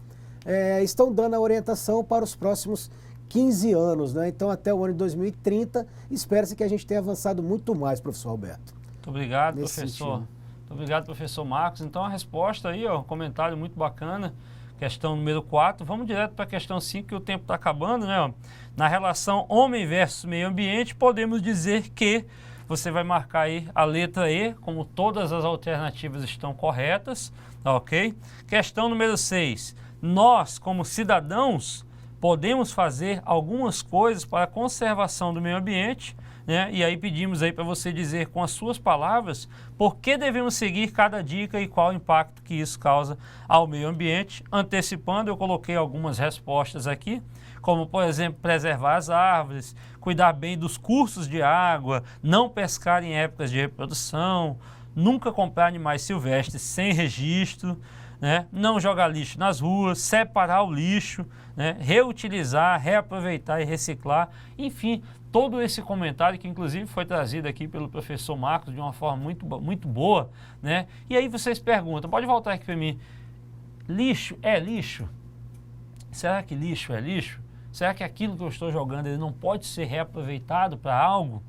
Speaker 3: estão dando a orientação para os próximos 15 anos, né? Então, até o ano de 2030, espera-se que a gente tenha avançado muito mais, professor Alberto.
Speaker 2: Muito obrigado,
Speaker 3: Nesse
Speaker 2: professor.
Speaker 3: sentido.
Speaker 2: Muito obrigado, professor Marcos. Então, a resposta aí, ó, um comentário muito bacana. Questão número 4. Vamos direto para a questão 5, que o tempo está acabando, né? Ó. Na relação homem versus meio ambiente, podemos dizer que você vai marcar aí a letra E, como todas as alternativas estão corretas, ok? Questão número 6. Nós, como cidadãos, podemos fazer algumas coisas para a conservação do meio ambiente, né? E aí pedimos aí para você dizer com as suas palavras por que devemos seguir cada dica e qual o impacto que isso causa ao meio ambiente. Antecipando, eu coloquei algumas respostas aqui, como, por exemplo, preservar as árvores, cuidar bem dos cursos de água, não pescar em épocas de reprodução, nunca comprar animais silvestres sem registro, né? Não jogar lixo nas ruas, separar o lixo, né? Reutilizar, reaproveitar e reciclar, enfim, todo esse comentário que inclusive foi trazido aqui pelo professor Marcos de uma forma muito boa, né? E aí vocês perguntam, pode voltar aqui para mim, lixo é lixo? Será que lixo é lixo? Será que aquilo que eu estou jogando ele não pode ser reaproveitado para algo?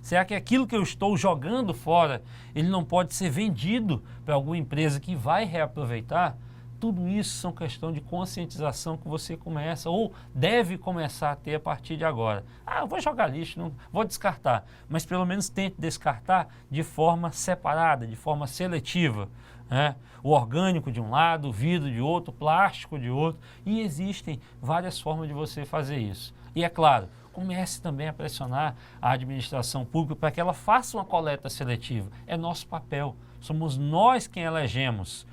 Speaker 2: Será que aquilo que eu estou jogando fora, ele não pode ser vendido para alguma empresa que vai reaproveitar? Tudo isso são questão de conscientização que você começa ou deve começar a ter a partir de agora. Eu vou jogar lixo, não vou descartar, mas pelo menos tente descartar de forma separada, de forma seletiva, né? O orgânico de um lado, o vidro de outro, o plástico de outro, e existem várias formas de você fazer isso. E é claro, comece também a pressionar a administração pública para que ela faça uma coleta seletiva. É nosso papel, somos nós quem elegemos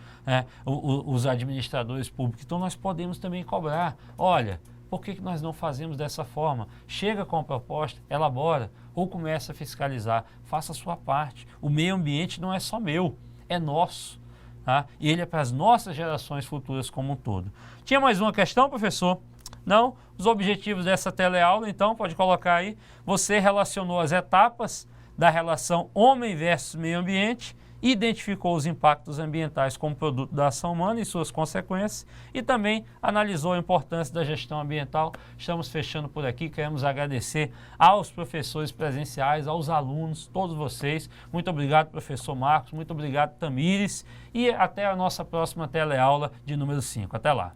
Speaker 2: os administradores públicos, então nós podemos também cobrar. Olha, por que nós não fazemos dessa forma? Chega com a proposta, elabora, ou começa a fiscalizar, faça a sua parte. O meio ambiente não é só meu, é nosso. Tá? E ele é para as nossas gerações futuras como um todo. Tinha mais uma questão, professor? Não? Os objetivos dessa teleaula, então, pode colocar aí. Você relacionou as etapas da relação homem versus meio ambiente, identificou os impactos ambientais como produto da ação humana e suas consequências e também analisou a importância da gestão ambiental. Estamos fechando por aqui, queremos agradecer aos professores presenciais, aos alunos, todos vocês. Muito obrigado, professor Marcos, muito obrigado, Tamires, e até a nossa próxima teleaula de número 5. Até lá.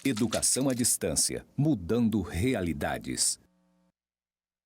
Speaker 1: Educação à distância, mudando realidades.